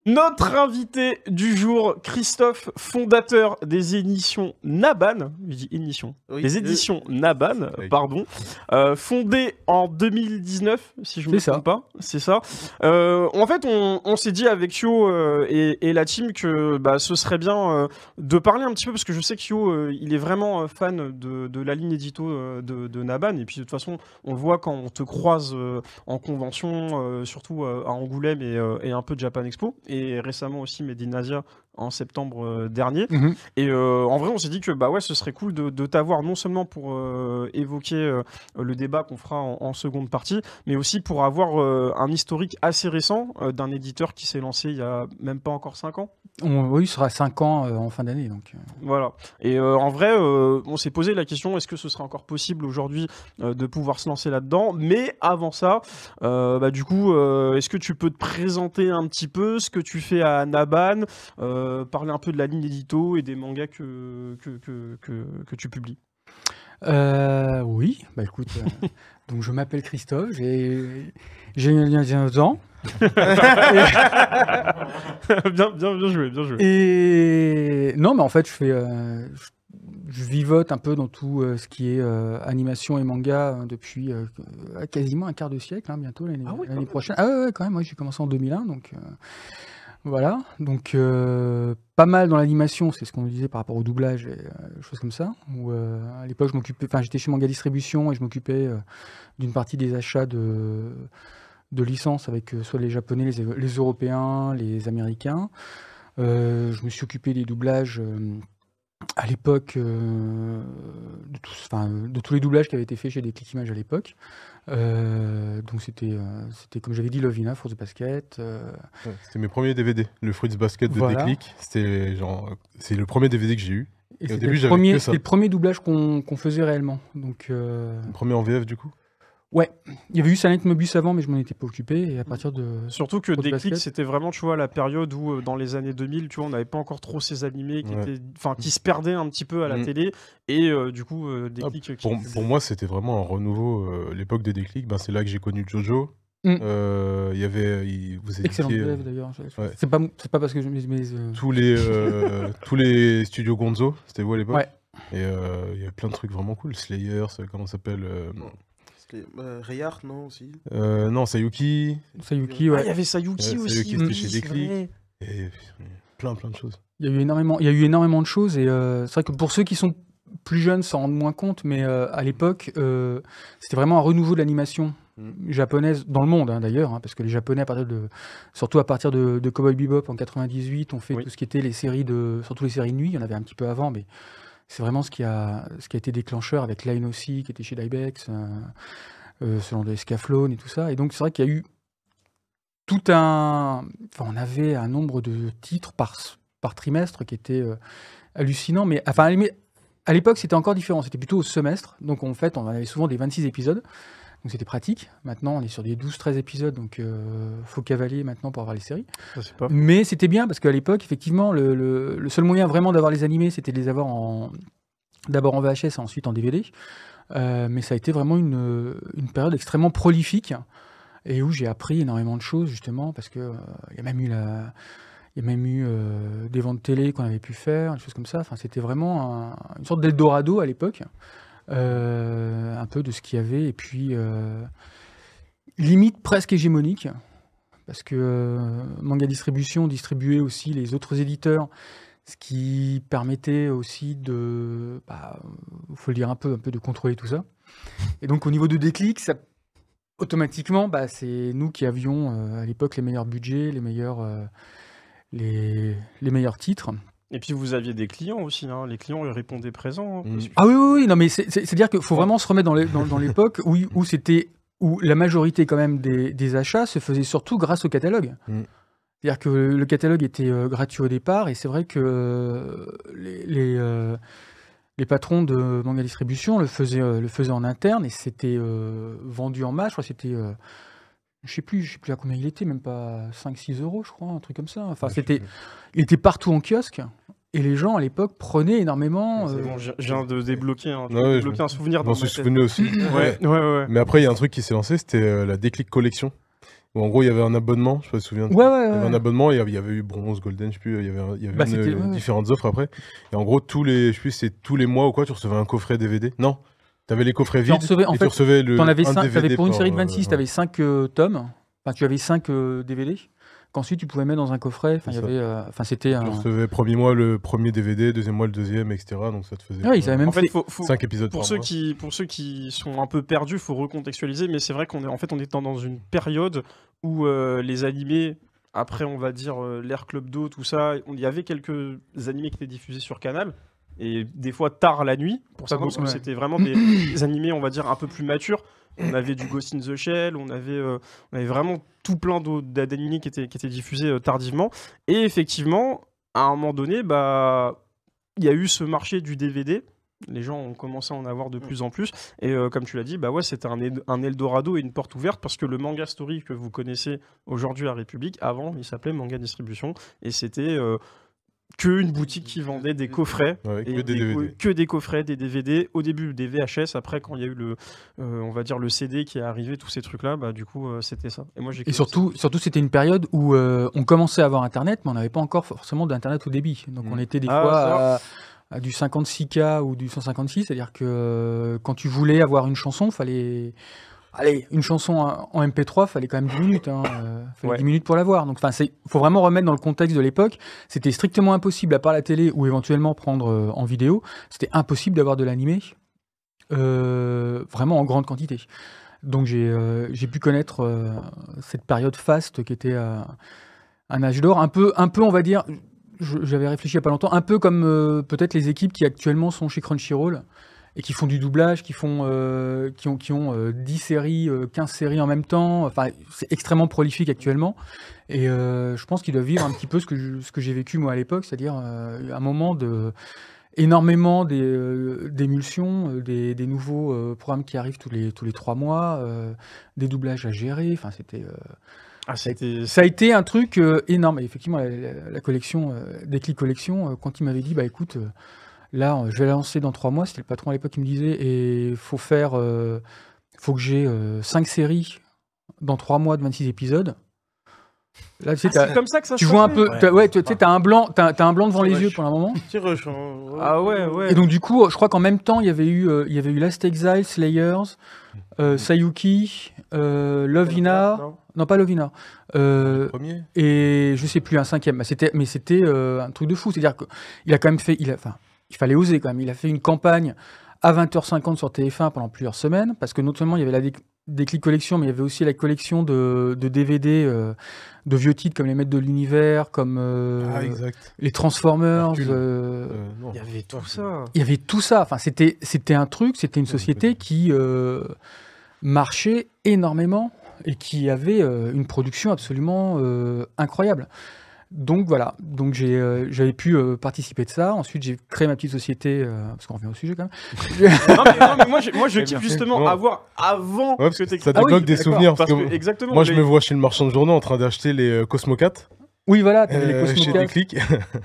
Notre invité du jour, Christophe, fondateur des éditions Naban, je dis éditions, Oui, des éditions Naban, oui. pardon, fondé en 2019, si je ne me trompe pas, c'est ça. En fait, on s'est dit avec Yo et la team que ce serait bien de parler un petit peu, parce que je sais que Yo, il est vraiment fan de la ligne édito de Naban, et puis de toute façon, on le voit quand on te croise en convention, surtout à Angoulême et un peu de Japan Expo. Et récemment aussi Made in Asia en septembre dernier. Et en vrai, on s'est dit que ce serait cool de t'avoir non seulement pour évoquer le débat qu'on fera en seconde partie, mais aussi pour avoir un historique assez récent d'un éditeur qui s'est lancé il y a même pas encore 5 ans. Oui, il sera 5 ans en fin d'année. Donc. Voilà. Et en vrai, on s'est posé la question, est-ce que ce serait encore possible aujourd'hui de pouvoir se lancer là-dedans? Mais avant ça, du coup, est-ce que tu peux te présenter un petit peu ce que tu fais à Naban, parler un peu de la ligne édito et des mangas que tu publies? Oui, écoute, donc je m'appelle Christophe, j'ai 19 ans. bien joué. Et non, mais en fait, je vivote un peu dans tout ce qui est animation et manga depuis quasiment un quart de siècle, bientôt l'année prochaine. Ah ouais, quand même, moi j'ai commencé en 2001, donc voilà. Donc pas mal dans l'animation, c'est ce qu'on disait par rapport au doublage et choses comme ça. Où, à l'époque, j'étais chez Manga Distribution et je m'occupais d'une partie des achats de licences avec soit les Japonais, les Européens, les Américains. Je me suis occupé des doublages à l'époque, de tous les doublages qui avaient été faits chez Déclic Images à l'époque. Donc c'était comme j'avais dit, Lovina, Fruits Basket. Ouais, c'était mes premiers DVD, le Fruits Basket de Déclic. C'est le premier DVD que j'ai eu. Et au début, j'avais que ça. C'était le premier doublage qu'on faisait réellement. Donc, le premier en VF du coup. Ouais, il y avait eu Silent Mobus avant, mais je m'en étais pas occupé. Et à partir de. Surtout que Déclic, c'était vraiment, tu vois, la période où, dans les années 2000, tu vois, on n'avait pas encore trop ces animés qui se perdaient un petit peu à la télé. Et du coup, Déclic. Pour moi, c'était vraiment un renouveau. L'époque de Déclic, c'est là que j'ai connu Jojo. Vous étiez... Excellent élève d'ailleurs. Ouais. C'est pas parce que je me tous les studios Gonzo, c'était vous à l'époque. Ouais. Et il y avait plein de trucs vraiment cool. Slayers, comment ça s'appelle Rayard, non, aussi non, Sayuki. Sayuki, ouais. Ah, il y avait Sayuki aussi. Sayuki, c'était chez Déclic. Et plein de choses. Il y a eu énormément de choses. Et c'est vrai que pour ceux qui sont plus jeunes, s'en rendent moins compte. Mais à l'époque, c'était vraiment un renouveau de l'animation japonaise dans le monde, d'ailleurs. Parce que les Japonais, surtout à partir de Cowboy Bebop en 98, ont fait tout ce qui était les séries surtout les séries de nuit. Il y en avait un petit peu avant, mais c'est vraiment ce qui a été déclencheur avec Line aussi, qui était chez Dybex, selon de Scaflone et tout ça. Et donc, c'est vrai qu'il y a eu on avait un nombre de titres par trimestre qui était hallucinant. Mais à l'époque, c'était encore différent. C'était plutôt au semestre. Donc, en fait, on avait souvent des 26 épisodes. Donc, c'était pratique. Maintenant, on est sur des 12-13 épisodes. Donc, faut cavaler maintenant pour avoir les séries. Mais c'était bien parce qu'à l'époque, effectivement, le seul moyen vraiment d'avoir les animés, c'était de les avoir d'abord en VHS et ensuite en DVD. Mais ça a été vraiment une période extrêmement prolifique et où j'ai appris énormément de choses, justement, parce qu'il y a même eu des ventes télé qu'on avait pu faire, des choses comme ça. Enfin, c'était vraiment une sorte d'Eldorado à l'époque. Un peu de ce qu'il y avait, et puis limite presque hégémonique, parce que Manga Distribution distribuait aussi les autres éditeurs, ce qui permettait aussi faut le dire un peu de contrôler tout ça. Et donc au niveau de Déclic, automatiquement, c'est nous qui avions à l'époque les meilleurs budgets, les meilleurs titres. Et puis vous aviez des clients aussi, les clients ils répondaient présents. Ah oui, non mais c'est-à-dire qu'il faut vraiment se remettre dans l'époque où la majorité quand même des achats se faisait surtout grâce au catalogue. C'est-à-dire que le catalogue était gratuit au départ, et c'est vrai que les patrons de Manga Distribution le faisaient en interne, et c'était vendu en masse. Je crois que c'était... je sais plus à combien il était, même pas 5-6 euros, je crois, un truc comme ça. Enfin, il était partout en kiosque, et les gens à l'époque prenaient énormément. C'est bon, je viens de débloquer un souvenir. Je m'en suis souvenu aussi. Ouais. Mais après, il y a un truc qui s'est lancé, c'était la Déclic Collection. Où en gros, il y avait un abonnement, je sais pas si tu te souviens. Ouais. Il y avait un abonnement, il y avait eu bronze, golden, je sais plus, il y avait différentes offres après. Et en gros, tous les mois ou quoi, tu recevais un coffret DVD. Non, t'avais les coffrets vides et tu recevais un DVD pour une série de 26, t'avais 5 tomes, enfin tu avais 5 DVD. Qu'ensuite tu pouvais mettre dans un coffret. Enfin, il y avait, c'était Tu recevais premier mois le premier DVD, deuxième mois le deuxième, etc. Donc ça te faisait. Ouais, ils avaient même fait 5 épisodes pour ceux qui sont un peu perdus, il faut recontextualiser. Mais c'est vrai qu'on est dans une période où les animés, après on va dire l'ère Club Do, tout ça, il y avait quelques animés qui étaient diffusés sur Canal. Et des fois tard la nuit, pour ça, parce que c'était vraiment des animés, on va dire, un peu plus matures. On avait du Ghost in the Shell, on avait vraiment tout plein d'animés qui étaient diffusés tardivement. Et effectivement, à un moment donné, il y a eu ce marché du DVD. Les gens ont commencé à en avoir de plus en plus. Et comme tu l'as dit, c'était un Eldorado et une porte ouverte, parce que le Manga Story que vous connaissez aujourd'hui à République, avant, il s'appelait Manga Distribution. Et c'était... qu'une boutique qui vendait des coffrets, que des coffrets, des DVD, au début des VHS, après quand il y a eu on va dire le CD qui est arrivé, tous ces trucs-là, du coup c'était ça. Et surtout c'était une période où on commençait à avoir Internet, mais on n'avait pas encore forcément d'Internet au débit. Donc on était des fois à du 56K ou du 156, c'est-à-dire que quand tu voulais avoir une chanson, fallait... Allez, une chanson en MP3, fallait quand même 10 minutes. Fallait 10 minutes pour l'avoir. Donc, faut vraiment remettre dans le contexte de l'époque. C'était strictement impossible, à part la télé ou éventuellement prendre en vidéo, c'était impossible d'avoir de l'animé vraiment en grande quantité. Donc, j'ai pu connaître cette période faste qui était un âge d'or. Un peu, on va dire, j'avais réfléchi il n'y a pas longtemps, un peu comme peut-être les équipes qui actuellement sont chez Crunchyroll et qui font du doublage, qui ont 10 séries, 15 séries en même temps. Enfin, c'est extrêmement prolifique actuellement. Et je pense qu'ils doivent vivre un petit peu ce que j'ai vécu moi à l'époque, c'est-à-dire un moment énormément d'émulsions, des nouveaux programmes qui arrivent tous les 3 mois, des doublages à gérer. Enfin, ça a été un truc énorme. Et effectivement, la collection, Déclic Collection, quand il m'avait dit, écoute... Là, je vais la lancer dans 3 mois. C'était le patron à l'époque qui me disait, et faut que j'ai 5 séries dans 3 mois de 26 épisodes. Là, c'est comme ça que ça se vois un peu. T'as un blanc devant les yeux pendant un moment. Ah ouais. Et donc du coup, je crois qu'en même temps, il y avait eu Last Exile, Slayers, Sayuki, Lovina. Non, pas Lovina. Premier. Et je sais plus, un 5e. Mais c'était un truc de fou. C'est-à-dire qu'il a quand même fait. Il fallait oser quand même. Il a fait une campagne à 20h50 sur TF1 pendant plusieurs semaines, parce que non seulement il y avait la Déclic Collection, mais il y avait aussi la collection de DVD de vieux titres comme Les Maîtres de l'Univers, comme les Transformers. Il y avait tout ça. Il y avait tout ça. Enfin, c'était un truc, c'était une société qui marchait énormément et qui avait une production absolument incroyable. Donc voilà, j'avais pu participer de ça. Ensuite, j'ai créé ma petite société, parce qu'on revient au sujet quand même. non, mais moi je kiffe justement avoir avant que tu ça débloque des souvenirs. Parce que exactement, moi, je me vois chez le marchand de journaux en train d'acheter les Cosmo 4. Oui, voilà, t'avais les Cosmo 4. Chez Déclic.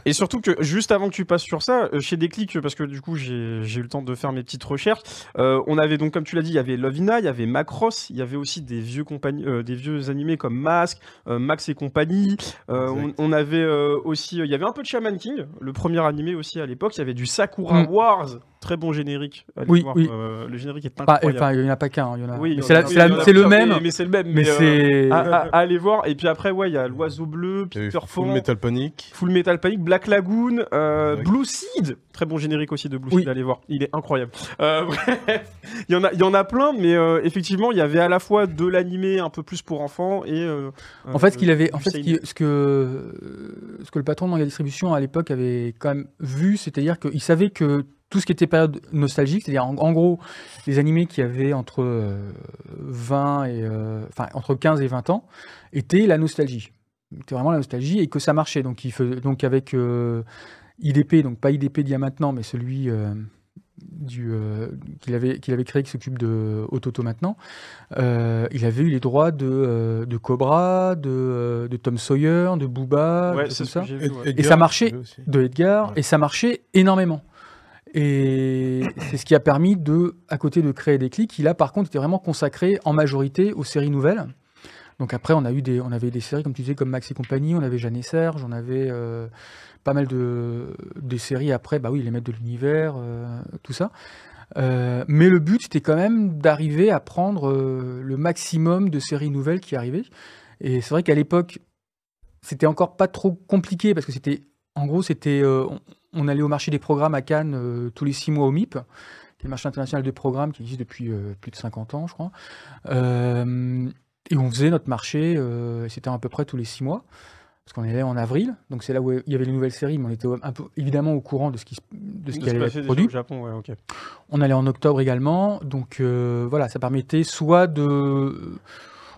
Et surtout que, juste avant que tu passes sur ça, chez Déclic, parce que du coup, j'ai eu le temps de faire mes petites recherches, on avait donc, comme tu l'as dit, il y avait Lovina, il y avait Macross, il y avait aussi des vieux animés comme Mask, Max et compagnie. On avait aussi, il y avait un peu de Shaman King, le premier animé aussi à l'époque. Il y avait du Sakura Wars, très bon générique. Oui. Le générique est incroyable. Enfin, il n'y en a pas qu'un. C'est le même. Mais c'est le même. Mais c'est... Allez voir. Et puis après, il y a l'Oiseau Bleu, Full Metal Panic. Full Metal Panic, Black Lagoon, Blue Seed, très bon générique aussi de Blue Seed, allez voir, il est incroyable. Bref, il y en a plein, mais effectivement, il y avait à la fois de l'animé un peu plus pour enfants et... en fait, ce que le patron de Manga Distribution à l'époque avait quand même vu, c'est-à-dire qu'il savait que tout ce qui était période nostalgique, c'est-à-dire en gros, les animés qui avaient entre 15 et 20 ans, étaient la nostalgie. C'était vraiment la nostalgie et que ça marchait. Donc avec IDP, donc pas IDP d'il y a maintenant, mais celui qu'il avait créé qui s'occupe de Ototo maintenant, il avait eu les droits de Cobra, de Tom Sawyer, de Booba, ouais, tout c'est ça. Edgar, et ça marchait, de Edgar, et ça marchait énormément. Et c'est ce qui a permis à côté de créer Déclic, il a par contre été vraiment consacré en majorité aux séries nouvelles. Donc après, on avait des séries, comme tu disais, comme Max et compagnie, on avait Jeanne et Serge, on avait pas mal des séries après, bah oui, les maîtres de l'univers, tout ça. Mais le but, c'était quand même d'arriver à prendre le maximum de séries nouvelles qui arrivaient. Et c'est vrai qu'à l'époque, c'était encore pas trop compliqué, parce que en gros, on allait au marché des programmes à Cannes tous les 6 mois au MIP, qui est le marché international de programmes qui existe depuis plus de 50 ans, je crois. Et on faisait notre marché, c'était à peu près tous les 6 mois, parce qu'on allait en avril, donc c'est là où il y avait les nouvelles séries, mais on était un peu, évidemment au courant de ce qui allait être produit. Au Japon, ouais, ok. On allait en octobre également, donc voilà, ça permettait soit de...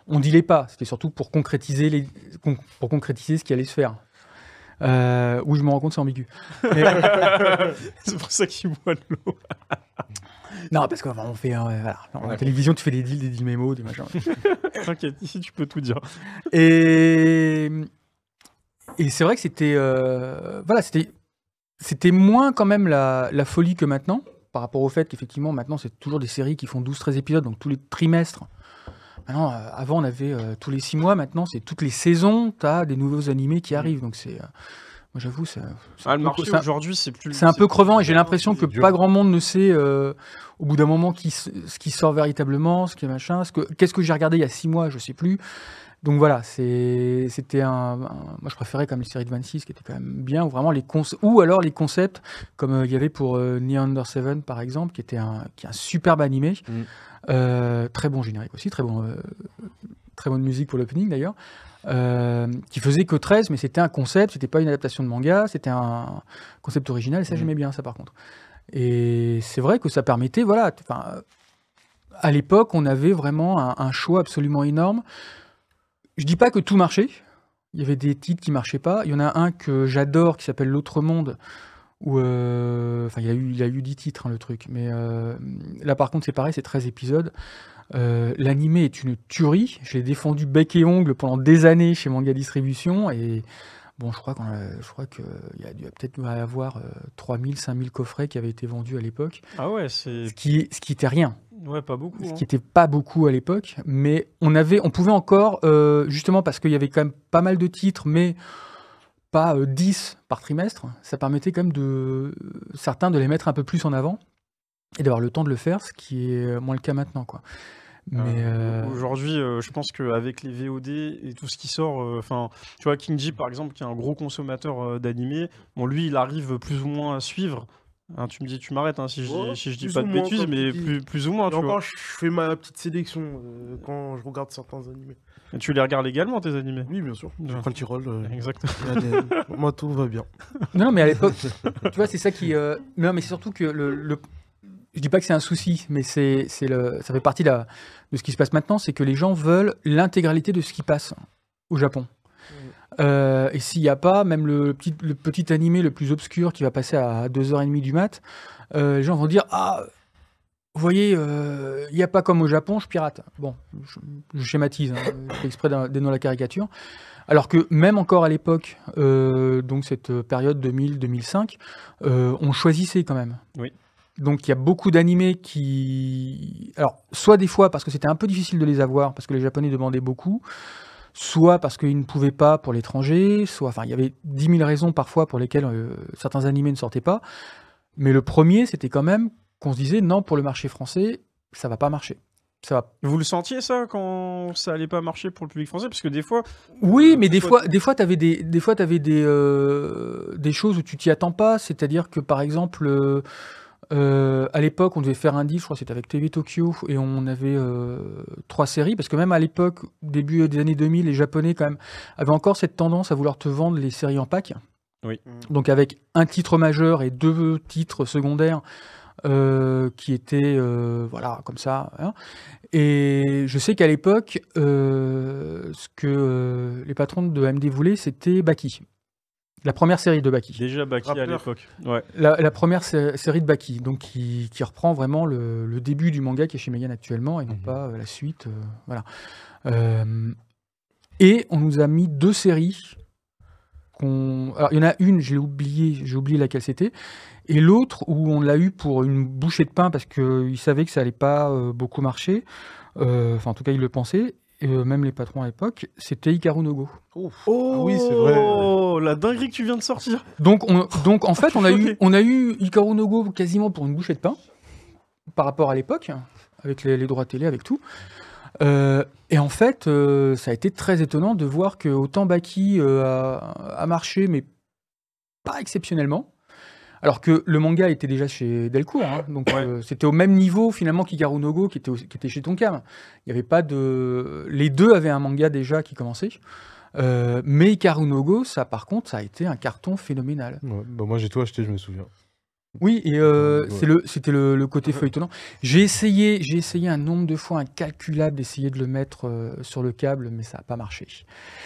On dilait pas, c'était surtout pour concrétiser ce qui allait se faire. Oui, je me rends compte, c'est ambigu. C'est pour ça qu'il boit de l'eau. Non, parce qu'on fait... voilà. En la télévision, tu fais des deals mémos, des machins. T'inquiète, ici, tu peux tout dire. Et c'est vrai que c'était... voilà, c'était moins quand même la folie que maintenant, par rapport au fait qu'effectivement, maintenant, c'est toujours des séries qui font 12-13 épisodes, donc tous les trimestres. Maintenant, avant, on avait tous les 6 mois. Maintenant, c'est toutes les saisons. Tu as des nouveaux animés qui arrivent. Donc, moi, j'avoue, le marché aujourd'hui, c'est plus. C'est un peu crevant. Et j'ai l'impression que pas grand monde ne sait, au bout d'un moment, ce qui sort véritablement, ce qui est machin. Qu'est-ce que j'ai regardé il y a 6 mois, je sais plus. Donc voilà, c'était moi, je préférais comme les séries de 26 qui étaient quand même bien, ou vraiment ou alors les concepts, comme il y avait pour Neon Under Seven, par exemple, qui est un superbe animé. Très bon générique aussi, très bonne musique pour l'opening d'ailleurs, qui faisait que 13, mais c'était un concept, c'était pas une adaptation de manga, c'était un concept original, et ça j'aimais bien ça par contre. Et c'est vrai que ça permettait, voilà, à l'époque on avait vraiment un choix absolument énorme. Je dis pas que tout marchait, il y avait des titres qui marchaient pas, il y en a un que j'adore qui s'appelle L'Autre Monde, où il a eu 10 titres, hein, le truc, mais là par contre c'est pareil, c'est 13 épisodes. L'animé est une tuerie, je l'ai défendu bec et ongle pendant des années chez Manga Distribution, et bon, je crois qu'il y a peut-être y avoir 3000, 5000 coffrets qui avaient été vendus à l'époque. Ah ouais, ce qui était rien. Ouais, pas beaucoup. Ce qui n'était pas beaucoup à l'époque, mais on pouvait encore, justement parce qu'il y avait quand même pas mal de titres, mais pas 10 par trimestre, ça permettait quand même certains de les mettre un peu plus en avant et d'avoir le temps de le faire, ce qui est moins le cas maintenant, quoi. Mais aujourd'hui, je pense qu'avec les VOD et tout ce qui sort, tu vois, Kinji par exemple, qui est un gros consommateur d'animé, bon, lui, il arrive plus ou moins à suivre. Hein, tu me dis, tu m'arrêtes si je dis pas de bêtises, mais plus ou moins. Tu vois. Je fais ma petite sélection quand je regarde certains animés. Et tu les regardes également, tes animés? Oui, bien sûr. Crunchyroll. Exactement. Moi, tout va bien. Non, mais à l'époque, tu vois, c'est ça qui. Non, mais c'est surtout que je dis pas que c'est un souci, mais ça fait partie de ce qui se passe maintenant, c'est que les gens veulent l'intégralité de ce qui passe au Japon. Et s'il n'y a pas, même le petit animé le plus obscur qui va passer à 2h30 du mat, les gens vont dire « Ah, vous voyez, il n'y a pas comme au Japon, je pirate. » Bon, je schématise, hein, je fais exprès d'énoncer la caricature. Alors que même encore à l'époque, donc cette période 2000-2005, on choisissait quand même. Oui. Donc il y a beaucoup d'animés qui... Alors, soit des fois parce que c'était un peu difficile de les avoir, parce que les Japonais demandaient beaucoup, soit parce qu'ils ne pouvaient pas pour l'étranger, il y avait 10 000 raisons parfois pour lesquelles certains animés ne sortaient pas. Mais le premier, c'était quand même qu'on se disait, non, pour le marché français, ça va pas marcher. Vous le sentiez ça quand ça allait pas marcher pour le public français? Parce que des fois... Oui, mais des fois t'avais des choses où tu t'y attends pas. C'est-à-dire que, par exemple... à l'époque, on devait faire un deal, je crois que c'était avec TV Tokyo, et on avait 3 séries, parce que même à l'époque, début des années 2000, les Japonais quand même avaient encore cette tendance à vouloir te vendre les séries en pack. Oui. Donc avec un titre majeur et 2 titres secondaires qui étaient voilà, comme ça. Hein. Et je sais qu'à l'époque, ce que les patrons de AMD voulaient, c'était Baki. La première série de Baki. Déjà Baki à l'époque. Ouais. La première série de Baki, donc qui reprend vraiment le début du manga qui est chez Meian actuellement, et non pas la suite. Voilà. Et on nous a mis 2 séries. Alors, il y en a une, j'ai oublié laquelle c'était, et l'autre où on l'a eu pour une bouchée de pain parce qu'ils savaient que ça allait pas beaucoup marcher. En tout cas, ils le pensaient. même les patrons à l'époque, c'était Hikaru no Go. Oh, ah oui, c'est vrai. Oh, la dinguerie que tu viens de sortir. Donc en fait, on a eu Hikaru no Go quasiment pour une bouchée de pain par rapport à l'époque, avec les droits télé, avec tout. Et en fait, ça a été très étonnant de voir que autant Baki a marché, mais pas exceptionnellement. Alors que le manga était déjà chez Delcourt, hein, donc c'était au même niveau finalement qu'Hikaru no Go qui était chez Tonkam. Il y avait pas de, les deux avaient un manga déjà qui commençait, mais Hikaru no Go, ça par contre, ça a été un carton phénoménal. Ouais, bah moi j'ai tout acheté, je me souviens. Oui, et c'était le côté feuilletonnant. J'ai essayé un nombre de fois incalculable d'essayer de le mettre sur le câble, mais ça n'a pas marché.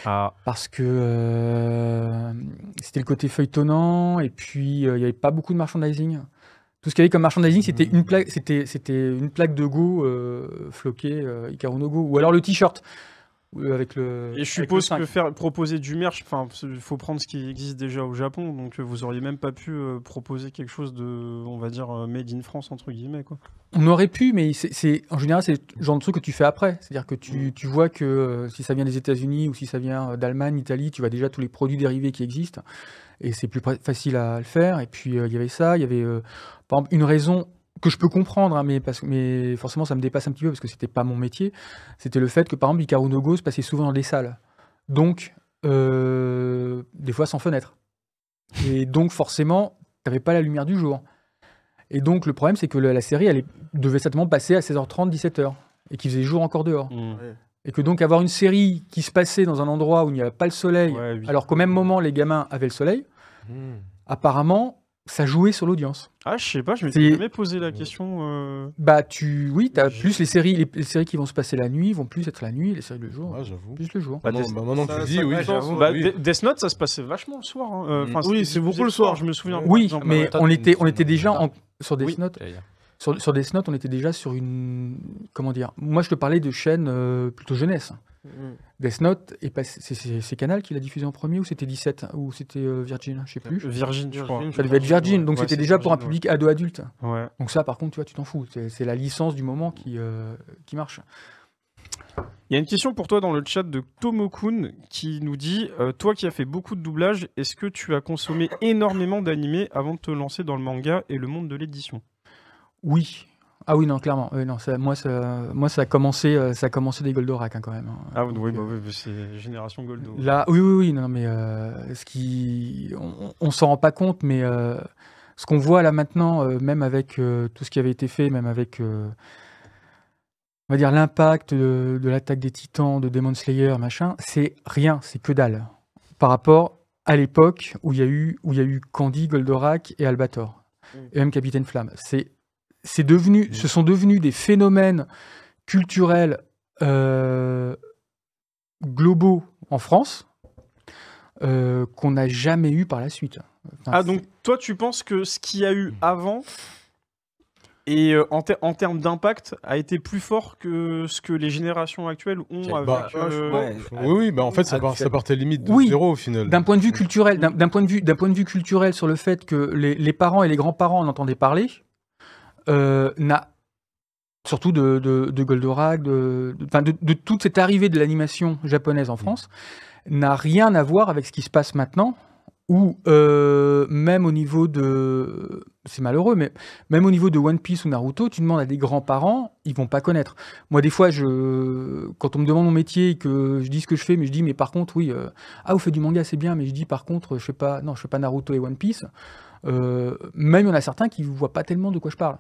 Ah. Parce que c'était le côté feuilletonnant, et puis il n'y avait pas beaucoup de merchandising. Tout ce qu'il y avait comme merchandising, c'était une plaque de Go floquée, Hikaru no Go, ou alors le t-shirt. Avec le, et je suppose que proposer du merch, il faut prendre ce qui existe déjà au Japon, donc vous auriez même pas pu proposer quelque chose de, on va dire, made in France entre guillemets, quoi. On aurait pu, mais en général c'est le genre de truc que tu fais après, c'est-à-dire que tu vois que si ça vient des États-Unis ou si ça vient d'Allemagne, Italie, tu vois déjà tous les produits dérivés qui existent et c'est plus facile à le faire. Et puis il y avait ça, il y avait par exemple une raison que je peux comprendre, hein, mais forcément ça me dépasse un petit peu parce que c'était pas mon métier, c'était le fait que par exemple Hikaru no Go se passait souvent dans des salles, donc des fois sans fenêtre, et donc forcément t'avais pas la lumière du jour, et donc le problème c'est que la série elle devait certainement passer à 16h30, 17h, et qu'il faisait jour encore dehors, et que donc avoir une série qui se passait dans un endroit où il n'y avait pas le soleil, alors qu'au même moment les gamins avaient le soleil, apparemment ça jouait sur l'audience. Ah, je sais pas, je m'étais jamais posé la question. Bah, t'as plus les séries qui vont se passer la nuit, vont plus être la nuit, les séries le jour. Ah, j'avoue. Plus le jour. Maintenant que tu dis, oui, j'avoue. Death Note, ça se passait vachement le soir. Hein. Oui, c'est beaucoup le soir, je me souviens. Oui, mais on était déjà sur Death Note. Sur Death Note, on était déjà sur une. Comment dire ? Moi, je te parlais de chaînes plutôt jeunesse. Death Note, c'est Canal qui l'a diffusé en premier ou c'était 17 ou c'était Virgin, je sais plus. Virgin, je crois. Ça devait être Virgin, donc c'était déjà pour un public ado-adulte. Ouais. Donc ça, par contre, tu vois, tu t'en fous. C'est la licence du moment qui marche. Il y a une question pour toi dans le chat de Tomokun qui nous dit toi qui as fait beaucoup de doublage, est-ce que tu as consommé énormément d'animés avant de te lancer dans le manga et le monde de l'édition ? Oui. Ah oui, non, clairement. Non, moi, ça a commencé des Goldorak hein, quand même. Hein. Ah oui, c'est génération Goldo. Là, oui, non, mais on s'en rend pas compte, mais ce qu'on voit là maintenant, même avec tout ce qui avait été fait, même avec, on va dire l'impact de l'attaque des Titans, de Demon Slayer, machin, c'est rien, c'est que dalle par rapport à l'époque où il y a eu Candy, Goldorak et Albator, et même Capitaine Flamme. Ce sont devenus des phénomènes culturels globaux en France qu'on n'a jamais eu par la suite. Enfin, donc toi tu penses que ce qu'il y a eu avant et en termes d'impact a été plus fort que ce que les générations actuelles ont avec... Oui, en fait ça partait limite de zéro au final. D'un point de vue culturel, d'un point de vue culturel sur le fait que les parents et les grands-parents en entendaient parler, surtout de Goldorak, de toute cette arrivée de l'animation japonaise en France, n'a rien à voir avec ce qui se passe maintenant, où même au niveau de... C'est malheureux, mais même au niveau de One Piece ou Naruto, tu demandes à des grands-parents, ils vont pas connaître. Moi, des fois, quand on me demande mon métier et que je dis ce que je fais, mais je dis, mais par contre, oui, vous faites du manga, c'est bien, mais je dis, par contre, je fais pas Naruto et One Piece. Même il y en a certains qui ne voient pas tellement de quoi je parle.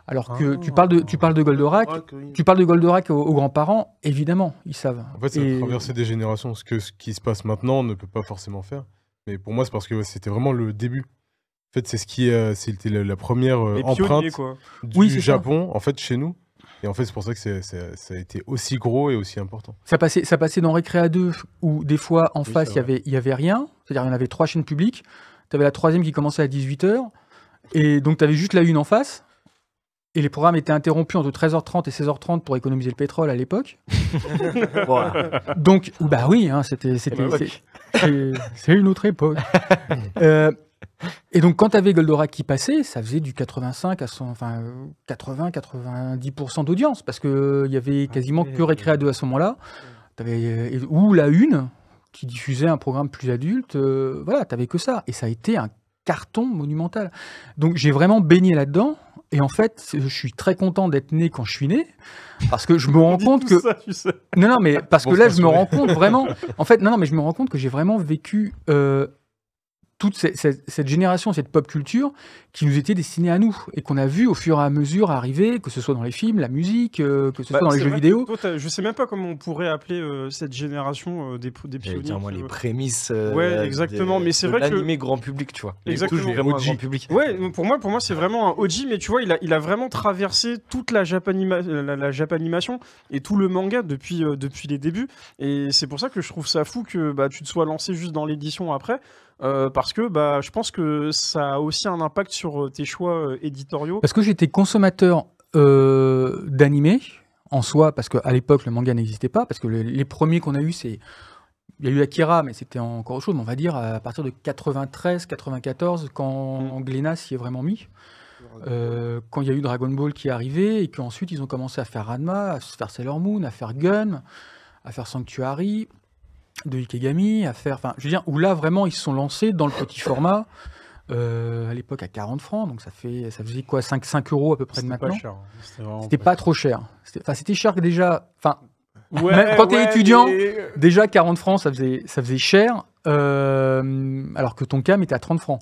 Alors que tu parles de Goldorak, tu parles de Goldorak aux grands-parents, évidemment, ils savent. En fait, ça a traversé des générations. Ce qui se passe maintenant ne peut pas forcément faire. Mais pour moi, c'est parce que c'était vraiment le début. En fait, c'était la première empreinte du Japon, en fait, chez nous. Et en fait, c'est pour ça que ça a été aussi gros et aussi important. Ça passait dans Récréa 2, où des fois, en face, il y avait rien. C'est-à-dire, il y en avait 3 chaînes publiques. Tu avais la 3e qui commençait à 18h. Et donc, tu avais juste la 1 en face. Et les programmes étaient interrompus entre 13h30 et 16h30 pour économiser le pétrole à l'époque. Donc, bah oui, hein, c'est une autre époque. Et donc, quand tu avais Goldorak qui passait, ça faisait du 85 à 80-90% d'audience, parce qu'il y avait quasiment que Récréa 2 à ce moment-là, ou La Une, qui diffusait un programme plus adulte, voilà, tu n'avais que ça. Et ça a été un carton monumental. Donc, j'ai vraiment baigné là-dedans. Et en fait, je suis très content d'être né quand je suis né, parce que je me rends compte que... Ça, tu sais. Non, mais parce que là, je me rends compte vraiment... En fait, non, mais je me rends compte que j'ai vraiment vécu toute cette génération, cette pop culture qui nous était destinée à nous et qu'on a vu au fur et à mesure arriver, que ce soit dans les films, la musique, que ce soit dans les jeux vidéo. Toi, je sais même pas comment on pourrait appeler cette génération des pionniers. Dire, moi, les prémices. Ouais, exactement. Mais c'est vrai que l'animé grand public, tu vois. Exactement. Vraiment grand public. Ouais, pour moi, c'est vraiment un OG, mais tu vois, il a vraiment traversé toute la Japanimation et tout le manga depuis les débuts. Et c'est pour ça que je trouve ça fou que tu te sois lancé juste dans l'édition après. Parce que je pense que ça a aussi un impact sur tes choix éditoriaux. Parce que j'étais consommateur d'animé en soi, parce qu'à l'époque le manga n'existait pas, parce que les premiers qu'on a eu, il y a eu Akira, mais c'était encore autre chose, mais on va dire à partir de 93-94, quand Glénat s'y est vraiment mis. Quand il y a eu Dragon Ball qui est arrivé, et qu'ensuite ils ont commencé à faire Ranma, à faire Sailor Moon, à faire Gun, à faire Sanctuary, de Ikegami, à faire... Enfin, je veux dire, où là, vraiment, ils se sont lancés dans le petit format, à l'époque à 40 francs, donc ça faisait quoi, 5 € à peu près de maintenant. C'était pas trop cher. C'était cher déjà... Enfin, même quand t'es étudiant, déjà 40 francs, ça faisait cher, alors que ton cam était à 30 francs.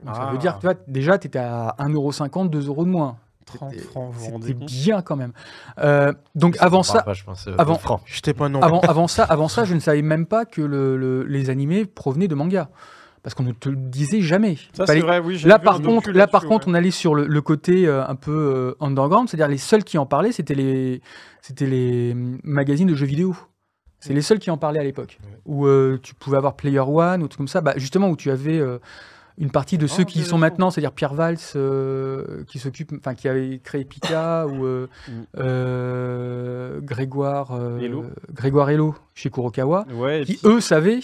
Donc ça veut dire que déjà, t'étais à 1,50 €, 2 € de moins. 30 francs, c'était bien quand même. Donc avant ça, avant ça, je ne savais même pas que les animés provenaient de mangas, parce qu'on ne te le disait jamais. Ça, c'est vrai, oui, là par contre, on allait sur le côté un peu underground, c'est-à-dire les seuls qui en parlaient, c'était les magazines de jeux vidéo. C'est les seuls qui en parlaient à l'époque, où tu pouvais avoir Player One ou tout comme ça, justement où tu avais une partie de ceux qui sont maintenant, c'est-à-dire Pierre Valls, qui avait créé Pika, ou Grégoire Hello chez Kurokawa, qui eux savaient,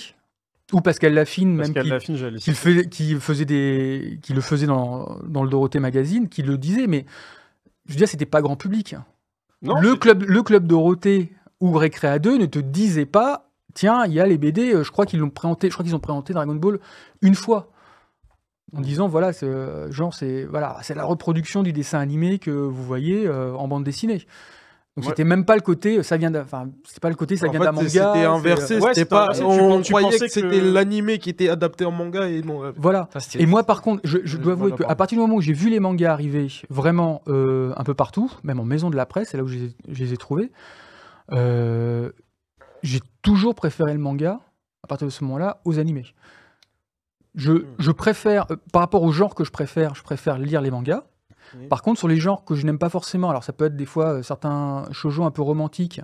ou Pascal Laffine, même qui le faisait dans le Dorothée Magazine, qui le disait, mais je veux dire, c'était pas grand public. Non, le club Dorothée ou Récréa 2 ne te disait pas, tiens, il y a les BD, je crois qu'ils ont présenté Dragon Ball une fois. En disant, voilà, c'est la reproduction du dessin animé que vous voyez en bande dessinée. Donc c'était même pas le côté, ça vient d'un manga. C'était inversé, on croyait que c'était l'animé qui était adapté en manga et non. Voilà. Et moi par contre, je dois avouer qu'à partir du moment où j'ai vu les mangas arriver vraiment un peu partout, même en maison de la presse, c'est là où je les ai trouvés, j'ai toujours préféré le manga, à partir de ce moment-là, aux animés. Je préfère, par rapport au genre que je préfère lire les mangas. Par contre, sur les genres que je n'aime pas forcément, alors ça peut être des fois certains shoujo un peu romantiques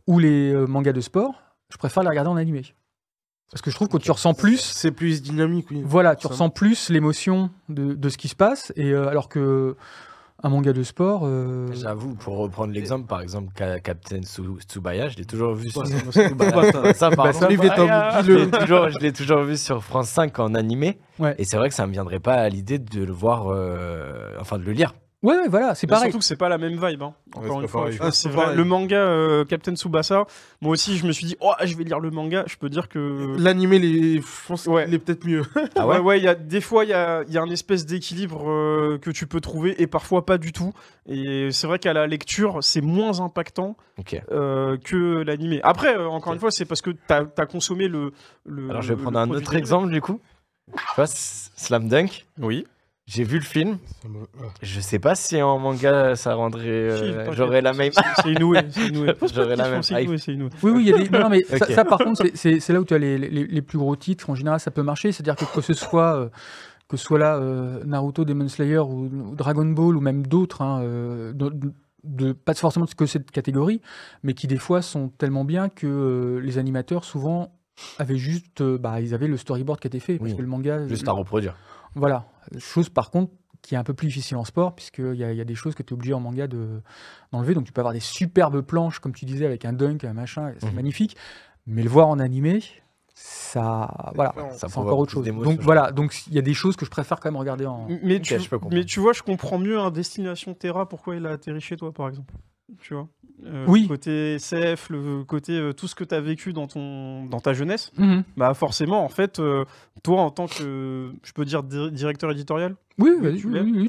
ou les mangas de sport, je préfère les regarder en animé. Parce que je trouve que tu ressens plus... C'est plus dynamique, oui. Voilà, tu ressens plus l'émotion de ce qui se passe, et alors que... Un manga de sport. J'avoue, pour reprendre l'exemple, par exemple, Captain Tsubaya, je l'ai toujours vu sur je l'ai toujours vu sur France 5 en animé. Ouais. Et c'est vrai que ça me viendrait pas à l'idée de le voir, de le lire. Ouais, voilà, c'est pareil. Surtout que c'est pas la même vibe. Encore une fois, c'est vrai. Le manga Captain Tsubasa, moi aussi, je me suis dit, je vais lire le manga. Je peux dire que l'animé, je pense qu'il est peut-être mieux. Des fois, il y a un espèce d'équilibre que tu peux trouver et parfois pas du tout. Et c'est vrai qu'à la lecture, c'est moins impactant que l'animé. Après, encore une fois, c'est parce que t'as consommé le. Alors, je vais prendre un autre exemple du coup. Tu vois, Slam Dunk. Oui. J'ai vu le film. Je sais pas si en manga ça rendrait. J'aurais la même. C'est Inoue. J'aurais la même. Oui, il y a des. Non, mais ça, par contre, c'est là où tu as les plus gros titres. En général, ça peut marcher. C'est-à-dire que ce soit là Naruto, Demon Slayer ou Dragon Ball ou même d'autres, pas forcément que cette catégorie, mais qui des fois sont tellement bien que les animateurs souvent avaient juste. Ils avaient le storyboard qui était fait. Parce que le manga. Juste à reproduire. Voilà. Chose par contre qui est un peu plus difficile en sport, puisqu'il y a des choses que tu es obligé en manga d'enlever. Donc tu peux avoir des superbes planches, comme tu disais, avec un dunk, un machin, c'est magnifique. Mais le voir en animé, voilà, c'est encore autre chose. Donc voilà, donc il y a des choses que je préfère quand même regarder en. Mais tu vois, je comprends mieux un Destination Terra pourquoi il a atterri chez toi, par exemple. Tu vois. Oui. Le côté SF, le côté tout ce que tu as vécu dans ta jeunesse, bah forcément, en fait, toi, en tant que, je peux dire, directeur éditorial. Oui,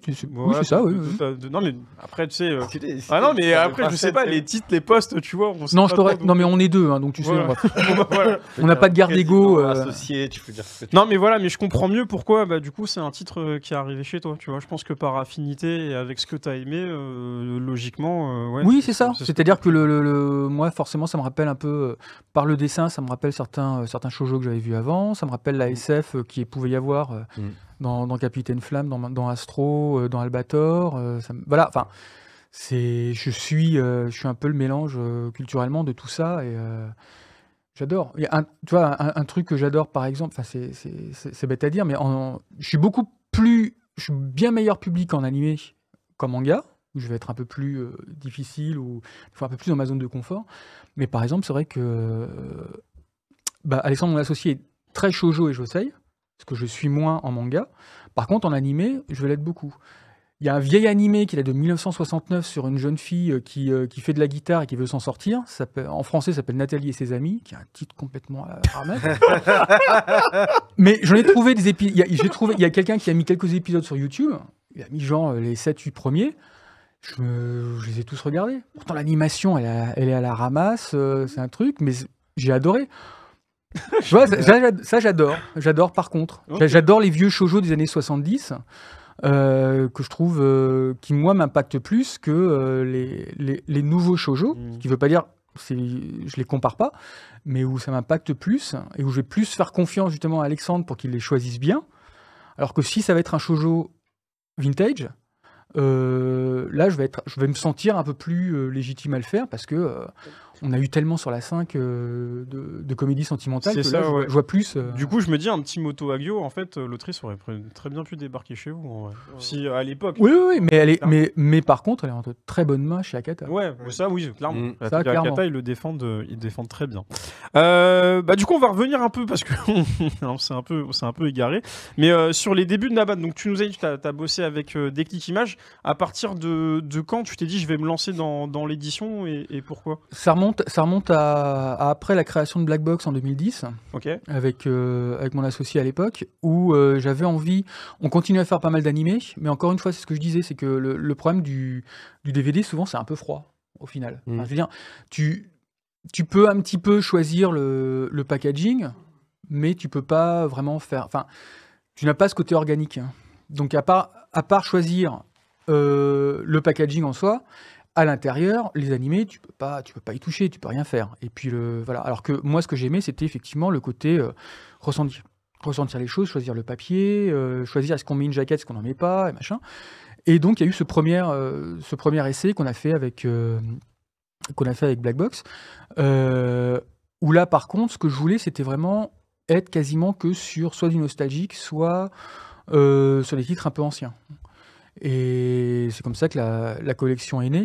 c'est ça, oui. Non, mais après, tu sais. non, mais après, je sais pas, les titres, les postes, tu vois. Non, mais on est deux, hein, donc tu sais. On n'a pas de garde d'ego. Associé, tu peux dire. Non, mais voilà, mais je comprends mieux pourquoi, bah, du coup, c'est un titre qui est arrivé chez toi, tu vois. Je pense que par affinité et avec ce que tu as aimé, logiquement. Oui, c'est ça. C'est-à-dire que moi, forcément, ça me rappelle un peu, par le dessin, ça me rappelle certains shoujo que j'avais vus avant. Ça me rappelle la SF qu'il pouvait y avoir. Dans Capitaine Flamme, dans Astro, dans Albator, voilà. Enfin, je suis un peu le mélange culturellement de tout ça et j'adore. Il y a tu vois, un truc que j'adore par exemple. Enfin, c'est bête à dire, mais je suis bien meilleur public en animé qu'en manga, où je vais être un peu plus difficile ou un peu plus dans ma zone de confort. Mais par exemple, c'est vrai que Alexandre, mon associé, est très shoujo et josei. Parce que je suis moins en manga. Par contre, en animé, je vais l'être beaucoup. Il y a un vieil animé qui est de 1969 sur une jeune fille qui fait de la guitare et qui veut s'en sortir. En français, ça s'appelle Nathalie et ses amis, qui est un titre complètement armé. Mais j'en ai trouvé des épisodes. Il y a quelqu'un qui a mis quelques épisodes sur YouTube. Il a mis genre les 7-8 premiers. Je les ai tous regardés. Pourtant, l'animation, elle est à la ramasse. C'est un truc, mais j'ai adoré. Tu vois, ça j'adore. J'adore par contre. Okay. J'adore les vieux shoujo des années 70 que je trouve qui moi m'impactent plus que les nouveaux shoujo. Ce qui veut pas dire je les compare pas, mais où ça m'impacte plus et où je vais plus faire confiance justement à Alexandre pour qu'il les choisisse bien. Alors que si ça va être un shoujo vintage, là je vais me sentir un peu plus légitime à le faire parce que on a eu tellement sur la 5 de comédie sentimentale que ça, là, je vois plus. Du coup, je me dis, un petit moto Agio, en fait, l'autrice aurait très bien pu débarquer chez vous. Si à l'époque. Oui, mais par contre, elle est en très bonne main chez Akata. Ouais, ça, oui, clairement. Ça, clairement. Akata, ils le défendent très bien. Du coup, on va revenir un peu parce que c'est un peu égaré. Mais sur les débuts de Naban, donc tu nous as dit que tu as bossé avec Déclic Images. À partir de quand tu t'es dit, je vais me lancer dans l'édition et pourquoi ? Ça remonte à après la création de Black Box en 2010, avec mon associé à l'époque, où j'avais envie. On continue à faire pas mal d'animés, mais encore une fois, c'est ce que je disais, c'est que le problème du DVD, souvent, c'est un peu froid, au final. Enfin, je veux dire, tu peux un petit peu choisir le packaging, mais tu peux pas vraiment faire. Enfin, tu n'as pas ce côté organique. Hein. Donc, à part choisir le packaging en soi. À l'intérieur, les animés, tu peux pas y toucher, tu peux rien faire. Et puis voilà. Alors que moi, ce que j'aimais, c'était effectivement le côté ressentir les choses, choisir le papier, choisir est-ce qu'on met une jaquette, est-ce qu'on n'en met pas, et machin. Et donc il y a eu ce premier essai qu'on a fait avec Black Box, où là, par contre, ce que je voulais, c'était vraiment être quasiment que sur soit du nostalgique, soit sur des titres un peu anciens. Et c'est comme ça que la collection est née.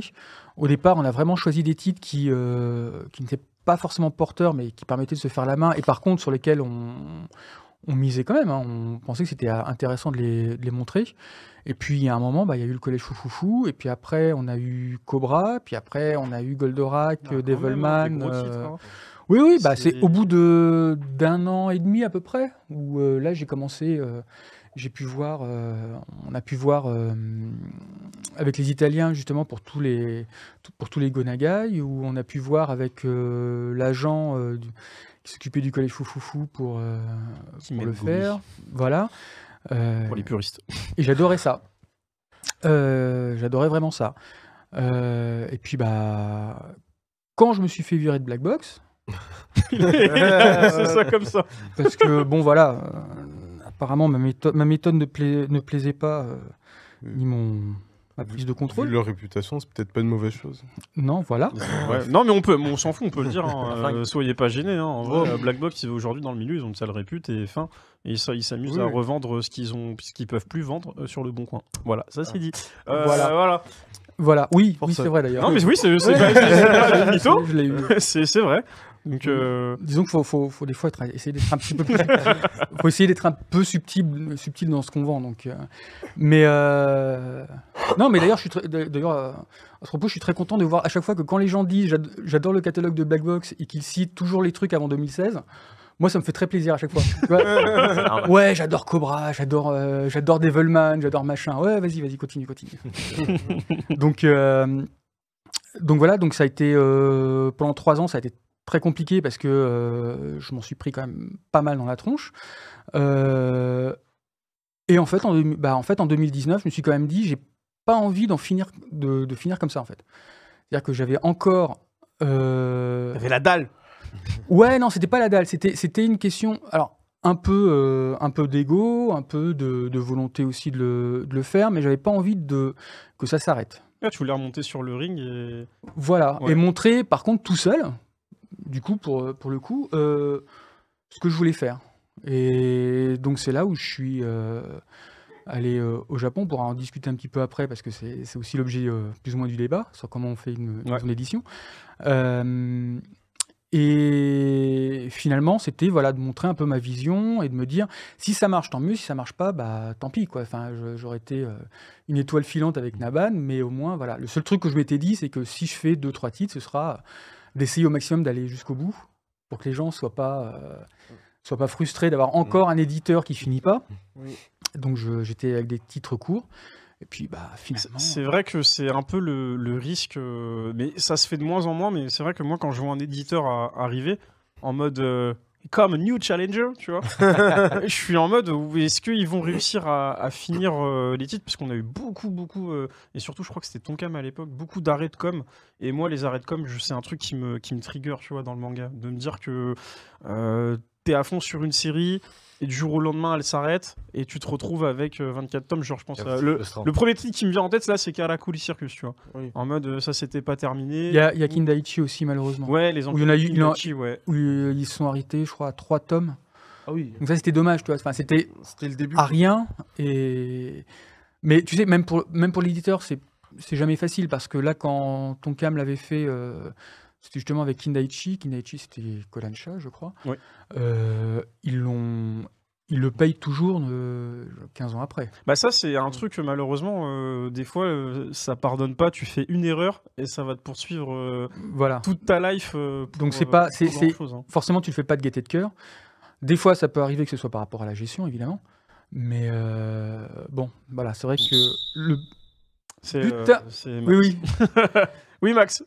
Au départ, on a vraiment choisi des titres qui n'étaient pas forcément porteurs, mais qui permettaient de se faire la main, et par contre sur lesquels on misait quand même. Hein. On pensait que c'était intéressant de les montrer. Et puis, il y a un moment, il y a eu le collège Foufoufou, et puis après, on a eu Cobra, puis après, on a eu Goldorak, Devilman. Oui, c'est au bout d'un an et demi à peu près, où là, j'ai commencé... on a pu voir avec les Italiens justement pour tous les Gonagai, où on a pu voir avec l'agent qui s'occupait du collège Foufoufou pour le faire. Voilà. Pour les puristes. Et j'adorais ça. J'adorais vraiment ça. Et puis quand je me suis fait virer de Black Box, c'est ça comme ça. Parce que bon voilà. Apparemment, ma méthode ne plaisait pas, ni ma prise de contrôle. Vu leur réputation, c'est peut-être pas une mauvaise chose. Non, voilà. Ouais. Non, mais on s'en fout, on peut le dire. Hein. Soyez pas gênés. Hein. En vrai, Black Box, aujourd'hui dans le milieu, ils ont une sale répute et ils s'amusent à revendre ce qu'ils peuvent plus vendre sur le bon coin. Voilà, ça c'est dit. Voilà. Oui, c'est vrai d'ailleurs. Non, mais oui, c'est pas mytho. C'est vrai. Donc, disons qu'il faut des fois essayer d'être un petit peu plus... faut essayer d'être un peu subtil dans ce qu'on vend. Donc, mais non, mais d'ailleurs, à ce propos, je suis très content de voir à chaque fois que quand les gens disent j'adore le catalogue de Black Box et qu'ils citent toujours les trucs avant 2016, moi, ça me fait très plaisir à chaque fois. Tu vois ouais, j'adore Cobra, j'adore Devilman, j'adore machin. Ouais, vas-y, continue. Donc voilà, donc ça a été pendant 3 ans, ça a été très compliqué parce que je m'en suis pris quand même pas mal dans la tronche. Et en fait, en 2019, je me suis quand même dit, j'ai pas envie de finir comme ça en fait. C'est-à-dire que j'avais encore. T'avais la dalle. Ouais, non, c'était pas la dalle. C'était une question. Alors un peu d'ego, un peu de volonté aussi de le faire, mais j'avais pas envie que ça s'arrête. Là, tu voulais remonter sur le ring et. Voilà, ouais. Et montrer par contre tout seul. Du coup, pour le coup, ce que je voulais faire. Et donc, c'est là où je suis allé au Japon pour en discuter un petit peu après, parce que c'est aussi l'objet plus ou moins du débat sur comment on fait une édition. Et finalement, c'était de montrer un peu ma vision et de me dire, si ça marche, tant mieux, si ça marche pas, bah tant pis, quoi. Enfin, j'aurais été une étoile filante avec Naban, mais au moins, voilà. Le seul truc que je m'étais dit, c'est que si je fais 2-3 titres, ce sera d'essayer au maximum d'aller jusqu'au bout pour que les gens soient pas frustrés d'avoir encore un éditeur qui finit pas. Oui. Donc j'étais avec des titres courts. Et puis finalement. C'est vrai que c'est un peu le risque, mais ça se fait de moins en moins. Mais c'est vrai que moi, quand je vois un éditeur arriver en mode comme a new challenger, tu vois, je suis en mode est-ce qu'ils vont réussir à finir les titres, parce qu'on a eu beaucoup et surtout je crois que c'était Tonkam à l'époque, beaucoup d'arrêts de com. Et moi les arrêts de com, c'est un truc qui me trigger, tu vois, dans le manga, de me dire que t'es à fond sur une série et du jour au lendemain elle s'arrête et tu te retrouves avec 24 tomes. Genre je pense le premier titre qui me vient en tête là, c'est Karakuri Circus, tu vois. Oui. En mode ça c'était pas terminé. Il y a Kindaichi aussi malheureusement. Ouais, les où il y en a eu Kindaichi, où ils sont arrêtés je crois à 3 tomes. Ah oui. Donc ça c'était dommage, tu vois. Enfin, c'était le début à rien. Mais tu sais, même pour l'éditeur, c'est jamais facile, parce que là quand Tonkam l'avait fait, c'était justement avec Kindaichi. Kindaichi, c'était Kodansha, je crois. Oui. Ils le payent toujours 15 ans après. Bah ça, c'est un truc, malheureusement, des fois, ça pardonne pas. Tu fais une erreur et ça va te poursuivre toute ta life. Donc c'est pas... Forcément, tu ne fais pas de gaieté de cœur. Des fois, ça peut arriver que ce soit par rapport à la gestion, évidemment. Mais bon, voilà, c'est vrai que le... Oui. Oui, Max.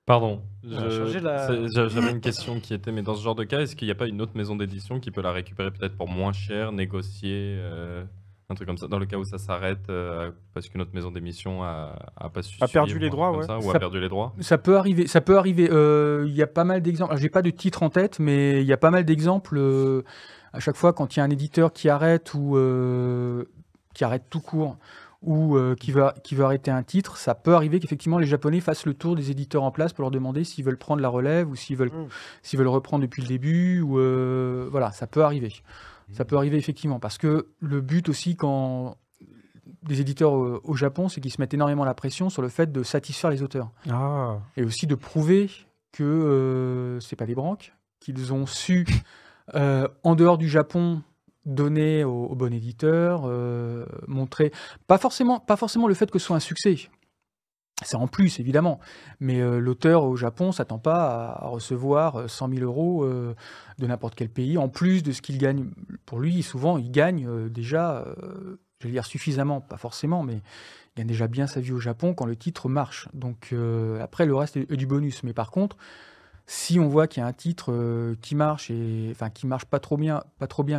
Pardon, j'avais une question qui était, mais dans ce genre de cas, est-ce qu'il n'y a pas une autre maison d'édition qui peut la récupérer peut-être pour moins cher, négocier, un truc comme ça, dans le cas où ça s'arrête parce qu'une autre maison d'émission a pas su perdu les droits, ou a perdu les droits. Ça peut arriver. Il y a pas mal d'exemples. J'ai pas de titre en tête, mais il y a pas mal d'exemples. À chaque fois, quand il y a un éditeur qui arrête ou qui arrête tout court, ou qui veut arrêter un titre, ça peut arriver qu'effectivement les Japonais fassent le tour des éditeurs en place pour leur demander s'ils veulent prendre la relève ou s'ils veulent reprendre depuis le début. Ou voilà, ça peut arriver. Ça peut arriver effectivement, parce que le but aussi quand des éditeurs au Japon, c'est qu'ils se mettent énormément la pression sur le fait de satisfaire les auteurs. Ah. Et aussi de prouver que c'est pas des branques, qu'ils ont su en dehors du Japon donner au bon éditeur, montrer pas forcément le fait que ce soit un succès, c'est en plus évidemment, mais l'auteur au Japon s'attend pas à recevoir 100 000 euros de n'importe quel pays, en plus de ce qu'il gagne. Pour lui, souvent il gagne déjà, je vais dire suffisamment, pas forcément, mais il gagne déjà bien sa vie au Japon quand le titre marche. Donc après le reste est du bonus, mais par contre, si on voit qu'il y a un titre qui marche, qui marche pas trop bien,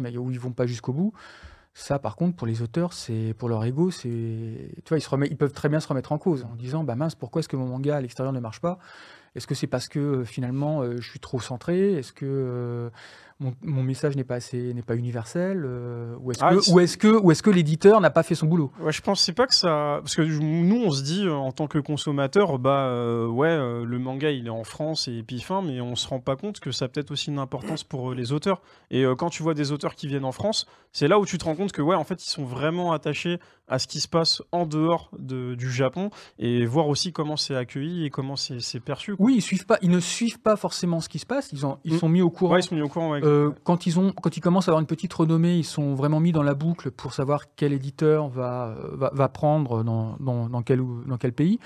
mais où ils vont pas jusqu'au bout, ça, par contre, pour les auteurs, c'est pour leur ego, tu vois, ils peuvent très bien se remettre en cause en disant, bah mince, pourquoi est-ce que mon manga à l'extérieur ne marche pas ? Est-ce que c'est parce que finalement je suis trop centré ? Est-ce que mon message n'est pas universel ? Ou est-ce que l'éditeur n'a pas fait son boulot ? Ouais, je pensais pas que ça, parce que nous on se dit en tant que consommateur, le manga il est en France et puis fin, mais on se rend pas compte que ça a peut-être aussi une importance pour les auteurs. Et quand tu vois des auteurs qui viennent en France, c'est là où tu te rends compte que en fait ils sont vraiment attachés à ce qui se passe en dehors du Japon, et voir aussi comment c'est accueilli et comment c'est perçu. Oui, ils ne suivent pas forcément ce qui se passe. Ils sont mis au courant. Ouais, ils sont mis au courant. Ouais, quand ils commencent à avoir une petite renommée, ils sont vraiment mis dans la boucle pour savoir quel éditeur va prendre dans quel pays.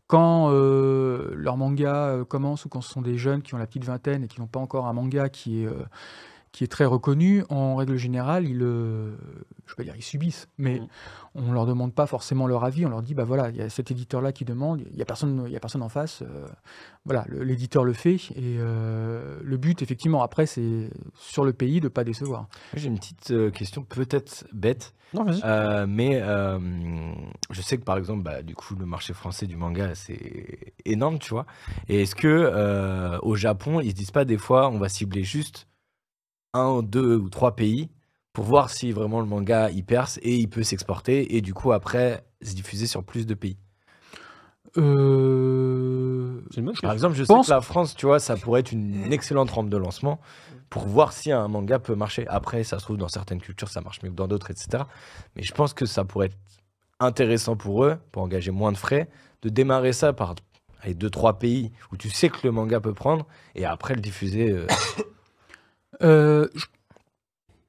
Quand leur manga commence ou quand ce sont des jeunes qui ont la petite vingtaine et qui n'ont pas encore un manga qui est très reconnu, en règle générale, je ne vais pas dire ils subissent, mais on ne leur demande pas forcément leur avis. On leur dit, bah voilà, il y a cet éditeur-là qui demande, il n'y a personne en face. Voilà, l'éditeur le fait. Et le but, effectivement, après, c'est sur le pays de ne pas décevoir. J'ai une petite question peut-être bête. Non, vas-y. Mais je sais que, par exemple, du coup, le marché français du manga, c'est énorme, tu vois. Et est-ce que au Japon, ils ne se disent pas des fois, on va cibler juste 1, 2 ou 3 pays pour voir si vraiment le manga il perce et il peut s'exporter et du coup après se diffuser sur plus de pays. Par exemple, je sais que la France, tu vois, ça pourrait être une excellente rampe de lancement pour voir si un manga peut marcher. Après, ça se trouve dans certaines cultures ça marche mieux que dans d'autres, etc. Mais je pense que ça pourrait être intéressant pour eux, pour engager moins de frais, de démarrer ça par 2-3 pays où tu sais que le manga peut prendre et après le diffuser.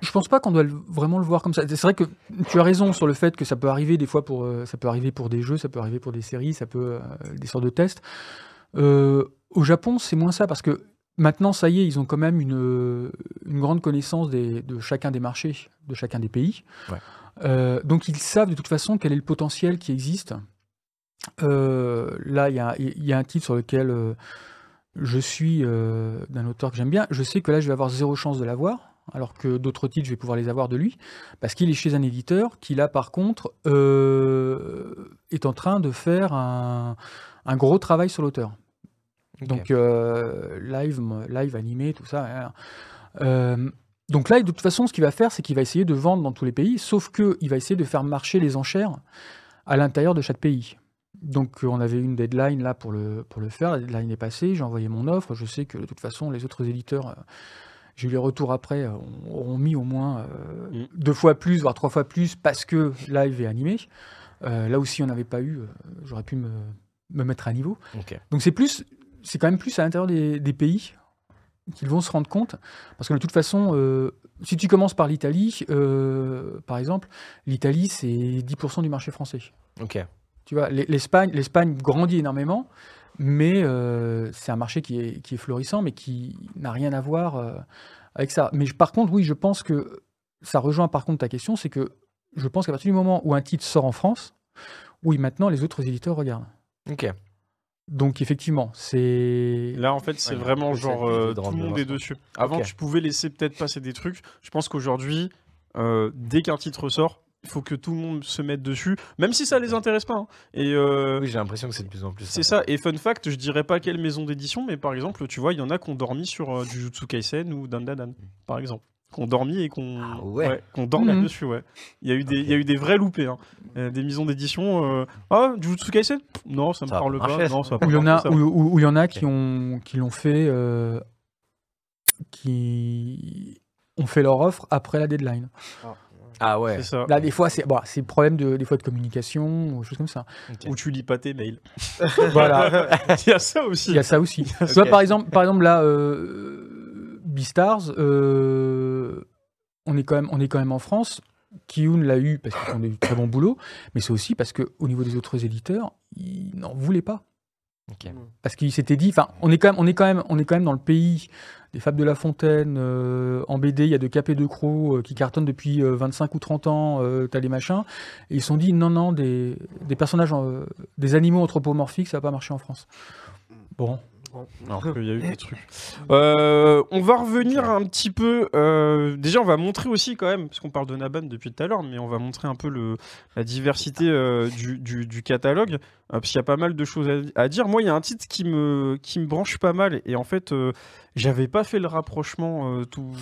Je pense pas qu'on doit vraiment le voir comme ça. C'est vrai que tu as raison sur le fait que ça peut arriver des fois ça peut arriver pour des jeux, ça peut arriver pour des séries, ça peut des sortes de tests. Au Japon, c'est moins ça parce que maintenant, ça y est, ils ont quand même une grande connaissance de chacun des marchés, de chacun des pays. Ouais. Donc ils savent de toute façon quel est le potentiel qui existe. Là, il y a un titre sur lequel je suis d'un auteur que j'aime bien. Je sais que là, je vais avoir 0 chance de l'avoir. Alors que d'autres titres, je vais pouvoir les avoir de lui, parce qu'il est chez un éditeur qui, là, par contre, est en train de faire un gros travail sur l'auteur. Okay. Donc, live animé, tout ça. Donc là, de toute façon, ce qu'il va faire, c'est qu'il va essayer de vendre dans tous les pays, sauf qu'il va essayer de faire marcher les enchères à l'intérieur de chaque pays. Donc, on avait une deadline là pour le faire. La deadline est passée, j'ai envoyé mon offre. Je sais que, de toute façon, les autres éditeurs... J'ai eu les retours après, ont mis au moins 2 fois plus, voire 3 fois plus, parce que live est animé. Là aussi, on n'avait pas eu, j'aurais pu me mettre à niveau. Okay. Donc c'est quand même plus à l'intérieur des pays qu'ils vont se rendre compte. Parce que de toute façon, si tu commences par l'Italie, par exemple, l'Italie, c'est 10% du marché français. Okay. Tu vois, l'Espagne grandit énormément. Mais c'est un marché qui est florissant, mais qui n'a rien à voir avec ça. Mais par contre, oui, je pense que ça rejoint par contre ta question, c'est que je pense qu'à partir du moment où un titre sort en France, oui, maintenant les autres éditeurs regardent. Ok. Donc effectivement, c'est... Là, en fait, c'est vraiment genre tout le monde est dessus. Avant, tu pouvais laisser peut-être passer des trucs. Je pense qu'aujourd'hui, dès qu'un titre sort, il faut que tout le monde se mette dessus, même si ça les intéresse pas. Hein. Et oui, j'ai l'impression que c'est de plus en plus. C'est ça. Et fun fact, je dirais pas quelle maison d'édition, mais par exemple, tu vois, il y en a qui ont dormi sur Jujutsu Kaisen ou Dandadan, par exemple. Qui ont dormi et qu'on dort là-dessus, ouais. Il y a eu des vrais loupés. Hein. Des maisons d'édition. Ah, Jujutsu Kaisen ? Non, ça me parle pas. Non, ça ou il y en a qui l'ont fait. Qui ont fait leur offre après la deadline. Ah ouais. C'est ça. Là, des fois, c'est le problème des fois de communication, ou choses comme ça. Okay. Ou tu lis pas tes mails. Voilà. Il y a ça aussi. Il y a ça aussi. Okay. Tu vois, par exemple là, Beastars, on est quand même en France. Kiyun l'a eu parce qu'ils font du très bon boulot, mais c'est aussi parce qu'au niveau des autres éditeurs, ils n'en voulaient pas. Okay. Parce qu'il s'était dit, enfin, on est quand même dans le pays des Fables de La Fontaine, en BD, il y a de Cap et de Croc qui cartonnent depuis 25 ou 30 ans, t'as les machins, et ils se sont dit, non, des personnages, des animaux anthropomorphiques, ça va pas marcher en France. Bon. Alors qu'il y a eu des trucs. On va revenir un petit peu. Déjà, on va montrer aussi quand même, parce qu'on parle de Naban depuis tout à l'heure, mais on va montrer un peu la diversité du catalogue, parce qu'il y a pas mal de choses à dire. Moi, il y a un titre qui me branche pas mal, et en fait, j'avais pas fait le rapprochement tout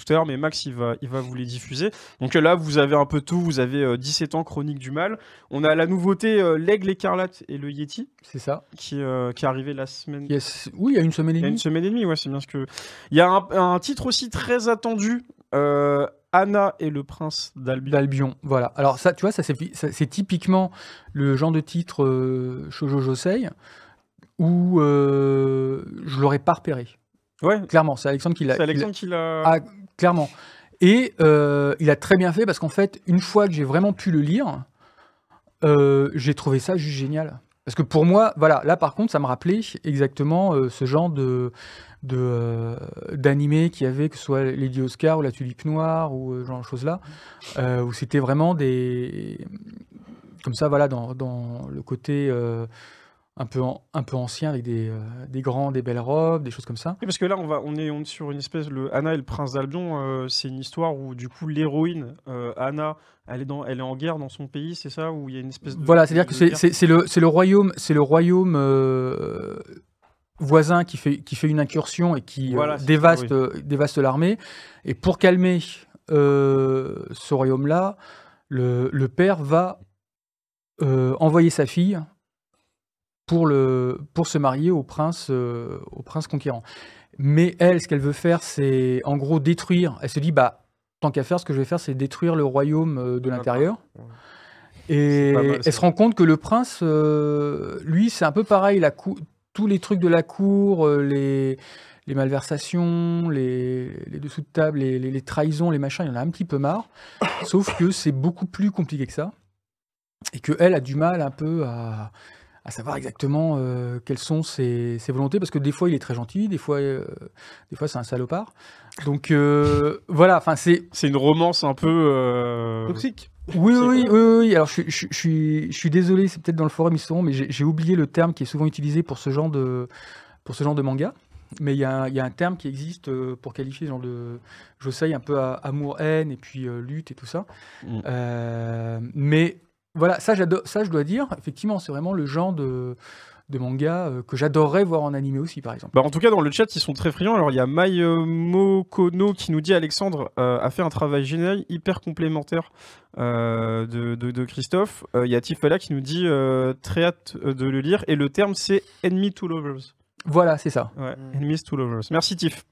à l'heure, mais Max, il va vous les diffuser. Donc là, vous avez un peu tout. Vous avez 17 ans, Chronique du Mal. On a la nouveauté L'Aigle écarlate et le Yeti. C'est ça. Qui est arrivé la semaine. Oui, il y a une semaine et demie. Il y a une semaine et demie, ouais, c'est bien ce que. Il y a un titre aussi très attendu. Anna et le prince d'Albion. Voilà. Alors ça, tu vois, c'est typiquement le genre de titre Shoujo Josei où je l'aurais pas repéré. Ouais. Clairement, c'est Alexandre qui l'a. C'est Alexandre qui l'a. Ah, clairement. Et il a très bien fait parce qu'en fait, une fois que j'ai vraiment pu le lire, j'ai trouvé ça juste génial. Parce que pour moi, voilà, là par contre, ça me rappelait exactement ce genre d'animé qu'il y avait, que ce soit Lady Oscar ou La Tulipe Noire ou ce genre de choses-là, où c'était vraiment des... Comme ça, voilà, dans le côté un peu ancien, avec des belles robes, des choses comme ça. Oui, parce que là, on est sur une espèce... Anna et le prince d'Albion, c'est une histoire où, du coup, l'héroïne, Anna, elle est en guerre dans son pays, c'est ça? Où il y a une espèce de... Voilà, c'est-à-dire que c'est le royaume voisin qui fait une incursion et qui dévaste l'armée. Et pour calmer ce royaume-là, le père va envoyer sa fille pour se marier au prince conquérant. Mais elle, ce qu'elle veut faire, c'est en gros détruire. Elle se dit, bah, tant qu'à faire, ce que je vais faire, c'est détruire le royaume de l'intérieur. Et elle se rend compte que le prince, lui, c'est un peu pareil. Tous les trucs de la cour, les malversations, les dessous de table, les trahisons, les machins, il y en a un petit peu marre. Sauf que c'est beaucoup plus compliqué que ça. Et qu'elle a du mal un peu à savoir exactement quelles sont ses volontés, parce que des fois il est très gentil, des fois c'est un salopard. Donc voilà, enfin c'est une romance un peu toxique. Oui. Alors je suis désolé, c'est peut-être dans le forum ils sauront, mais j'ai oublié le terme qui est souvent utilisé pour ce genre de manga. Mais il y a un terme qui existe pour qualifier ce genre de josei un peu amour-haine et puis lutte et tout ça. Mais voilà, ça je dois dire, effectivement, c'est vraiment le genre de manga que j'adorerais voir en animé aussi, par exemple. Bah, en tout cas, dans le chat, ils sont très friands. Alors, il y a Mai Mokono qui nous dit Alexandre a fait un travail génial, hyper complémentaire de Christophe. Il y a Tifala qui nous dit très hâte de le lire. Et le terme, c'est Enemy to Lovers. Voilà, c'est ça. Ouais, Enemies to Lovers. Merci, Tiff.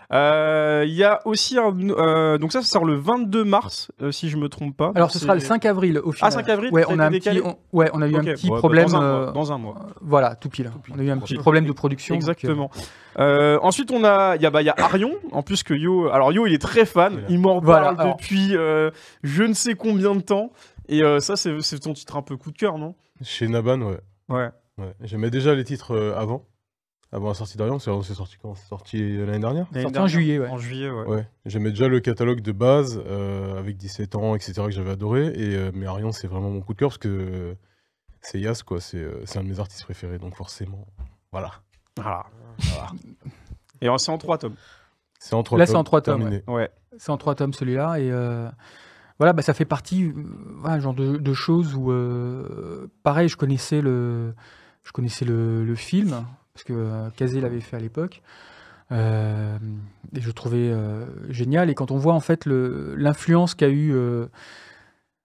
Il y a aussi donc ça sort le 22 mars, si je me trompe pas. Alors ce sera le 5 avril au final. Ah, 5 avril. Ouais, on a eu un petit problème. Dans un mois. Voilà, tout pile. On a eu un petit problème de production. Exactement. Ensuite, il y a Arion. En plus que Yo, alors Yo, il est très fan. Il m'en parle depuis je ne sais combien de temps. Et ça, c'est ton titre un peu coup de cœur, non? Chez Naban, ouais. J'aimais déjà les titres avant la sortie d'Arion. C'est sorti quand? C'est sorti l'année dernière? Sorti en juillet, ouais. En juillet, ouais. J'aimais déjà le catalogue de base avec 17 ans, etc. que j'avais adoré. Mais Arion, c'est vraiment mon coup de cœur parce que c'est Yas, quoi. C'est un de mes artistes préférés, donc forcément, voilà. Et c'est en 3 tomes. C'est en 3 Là, tomes. c'est en 3 tomes. Ouais. C'est en 3 tomes celui-là. Et voilà, bah, ça fait partie genre de choses où, pareil, je connaissais le film, parce que Kazé l'avait fait à l'époque. Et je trouvais génial. Et quand on voit en fait l'influence qu'a eu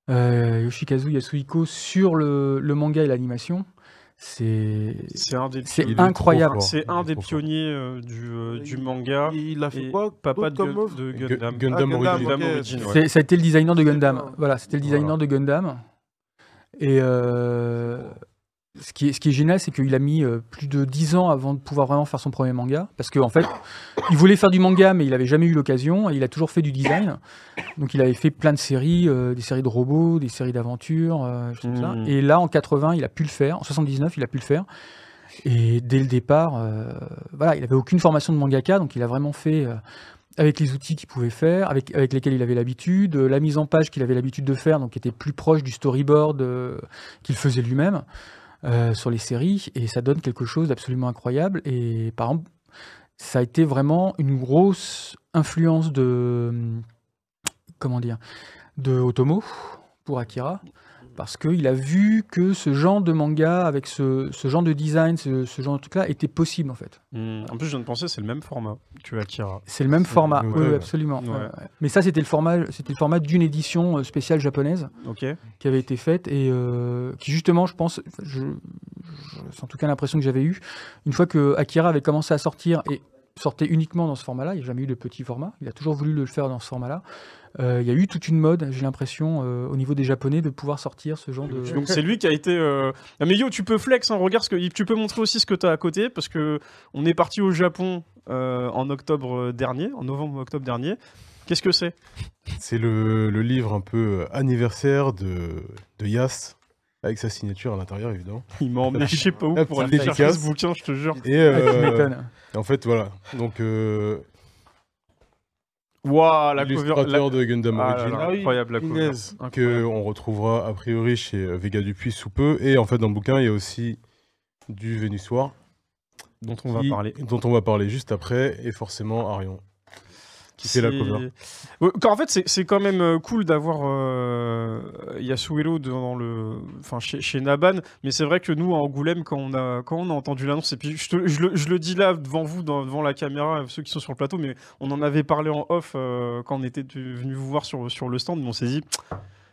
Yoshikazu Yasuhiko sur le manga et l'animation, c'est incroyable. C'est un des pionniers du manga. Il a fait et quoi? Papa de Gundam. Gundam Origin. Okay. Ça a été le designer de Gundam. Voilà, c'était le designer de Gundam. Et ce qui est génial, c'est qu'il a mis plus de 10 ans avant de pouvoir vraiment faire son premier manga. Parce qu'en fait, il voulait faire du manga, mais il n'avait jamais eu l'occasion. Et il a toujours fait du design. Donc il avait fait plein de séries, des séries de robots, des séries d'aventures, choses comme ça. Et là, en 80, il a pu le faire. En 79, il a pu le faire. Et dès le départ, voilà, il n'avait aucune formation de mangaka. Donc il a vraiment fait... avec les outils qu'il pouvait faire, avec lesquels il avait l'habitude, la mise en page qu'il avait l'habitude de faire, donc qui était plus proche du storyboard qu'il faisait lui-même sur les séries, et ça donne quelque chose d'absolument incroyable. Et par exemple, ça a été vraiment une grosse influence de Otomo pour Akira, parce qu'il a vu que ce genre de manga, avec ce genre de design, ce genre de truc-là, était possible en fait. En plus, je viens de penser, c'est le même format que Akira. C'est le même format, oui, absolument. Ouais. Mais ça, c'était le format d'une édition spéciale japonaise qui avait été faite et qui justement, je pense, c'est en tout cas l'impression que j'avais eue, une fois que Akira avait commencé à sortir, et sortait uniquement dans ce format-là. Il n'y a jamais eu de petit format. Il a toujours voulu le faire dans ce format-là. Il y a eu toute une mode, j'ai l'impression, au niveau des Japonais, de pouvoir sortir ce genre de... Donc c'est lui qui a été... Mais yo, tu peux flex, hein, regarde, tu peux montrer aussi ce que tu as à côté, parce qu'on est parti au Japon en novembre-octobre dernier. Qu'est-ce que c'est? C'est le livre un peu anniversaire de Yas, avec sa signature à l'intérieur, évidemment. Il m'a emmené je sais pas où pour aller chercher ce bouquin, je te jure. Et en fait, voilà. Donc... Wow, l'illustrateur de Gundam Origin, incroyable la cover, qu'on retrouvera a priori chez Vega Dupuis sous peu. Et en fait, dans le bouquin, il y a aussi du Vénussoir, dont on va parler juste après, et forcément Arion, qui fait la cover. En fait, c'est quand même cool d'avoir Yasuhiro chez Naban, mais c'est vrai que nous, à Angoulême, quand on a entendu l'annonce, et puis je le dis là devant vous, devant la caméra, ceux qui sont sur le plateau, mais on en avait parlé en off quand on était venu vous voir sur le stand, mais on s'est dit...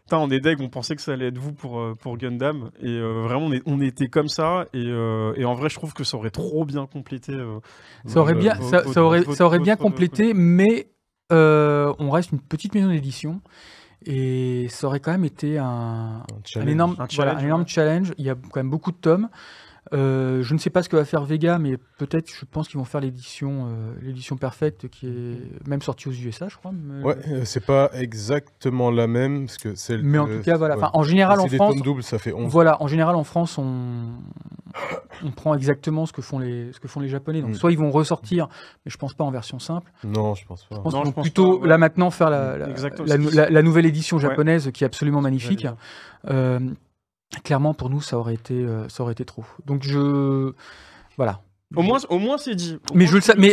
Putain, on est deg, on pensait que ça allait être vous pour Gundam, et vraiment on était comme ça, et en vrai je trouve que ça aurait trop bien complété. Ça aurait bien complété, mais on reste une petite maison d'édition, et ça aurait quand même été un énorme challenge. Il y a quand même beaucoup de tomes. Je ne sais pas ce que va faire Vega, mais peut-être, je pense qu'ils vont faire l'édition Perfect, qui est même sortie aux USA, je crois. Ouais, c'est pas exactement la même, parce que c'est. Mais en tout cas, voilà. Enfin, en général, en France, tomes doubles, ça fait 11. Voilà, en général, en France, on prend exactement ce que font les Japonais. Donc, soit ils vont ressortir, mais je pense pas en version simple. Non, je pense pas. Je pense qu'ils vont plutôt là maintenant faire la nouvelle édition japonaise, qui est absolument magnifique. Clairement, pour nous, ça aurait été trop. Donc voilà. Au moins, c'est dit.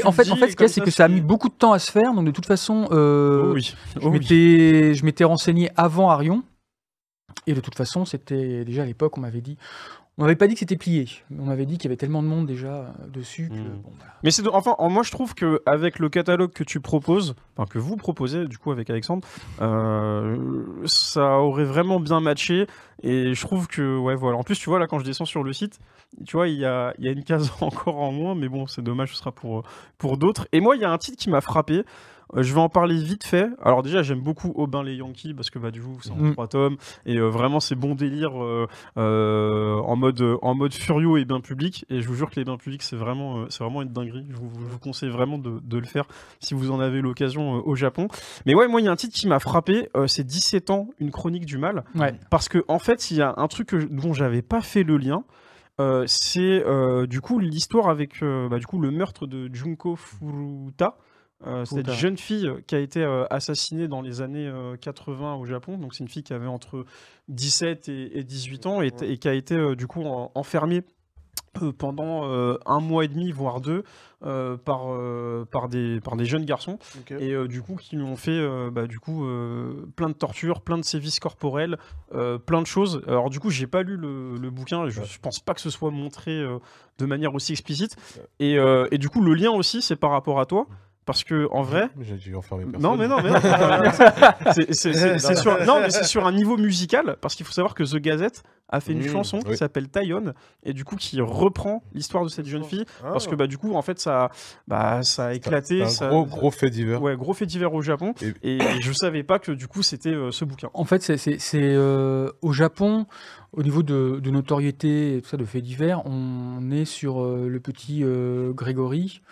En fait, ce qu'il y a, c'est que ça a mis beaucoup de temps à se faire. Donc, de toute façon, je m'étais renseigné avant Arion. Et de toute façon, c'était déjà à l'époque, on m'avait pas dit que c'était plié. On m'avait dit qu'il y avait tellement de monde déjà dessus. Voilà. Mais moi je trouve qu'avec le catalogue que tu proposes, que vous proposez du coup avec Alexandre, ça aurait vraiment bien matché. Et je trouve que, ouais, voilà. En plus, tu vois, là, quand je descends sur le site, tu vois, il y a une case encore en moins, mais bon, c'est dommage, ce sera pour d'autres. Et moi, il y a un titre qui m'a frappé. Je vais en parler vite fait. Alors déjà, j'aime beaucoup Aubin les Yankees parce que du coup, c'est en 3 tomes et vraiment c'est bon délire en mode furio et bien public. Et je vous jure que les biens publics, c'est vraiment une dinguerie. Je vous conseille vraiment de le faire si vous en avez l'occasion au Japon. Mais ouais, moi, il y a un titre qui m'a frappé. C'est 17 ans, une chronique du mal. Ouais. Parce que en fait, il y a un truc dont j'avais pas fait le lien. C'est du coup l'histoire avec du coup le meurtre de Junko Furuta. Cette jeune fille qui a été assassinée dans les années 80 au Japon. Donc c'est une fille qui avait entre 17 et 18 ans et qui a été du coup enfermée pendant 1 mois et demi, voire 2, par des jeunes garçons. Okay. Et du coup qui lui ont fait plein de tortures, plein de sévices corporels, plein de choses. Alors du coup j'ai pas lu le bouquin, je pense pas que ce soit montré de manière aussi explicite. Et du coup le lien aussi c'est par rapport à toi. Parce que en vrai, j'ai dû enfermer personne. Non mais c'est sur un niveau musical, parce qu'il faut savoir que The Gazette a fait une chanson qui s'appelle Taillon, et du coup qui reprend l'histoire de cette jeune fille, parce que du coup en fait ça a éclaté. C'est un gros fait divers. Ouais, gros fait divers au Japon, et je savais pas que du coup c'était ce bouquin. En fait c'est au Japon. Au niveau de notoriété et tout ça, de faits divers, on est sur le petit Grégory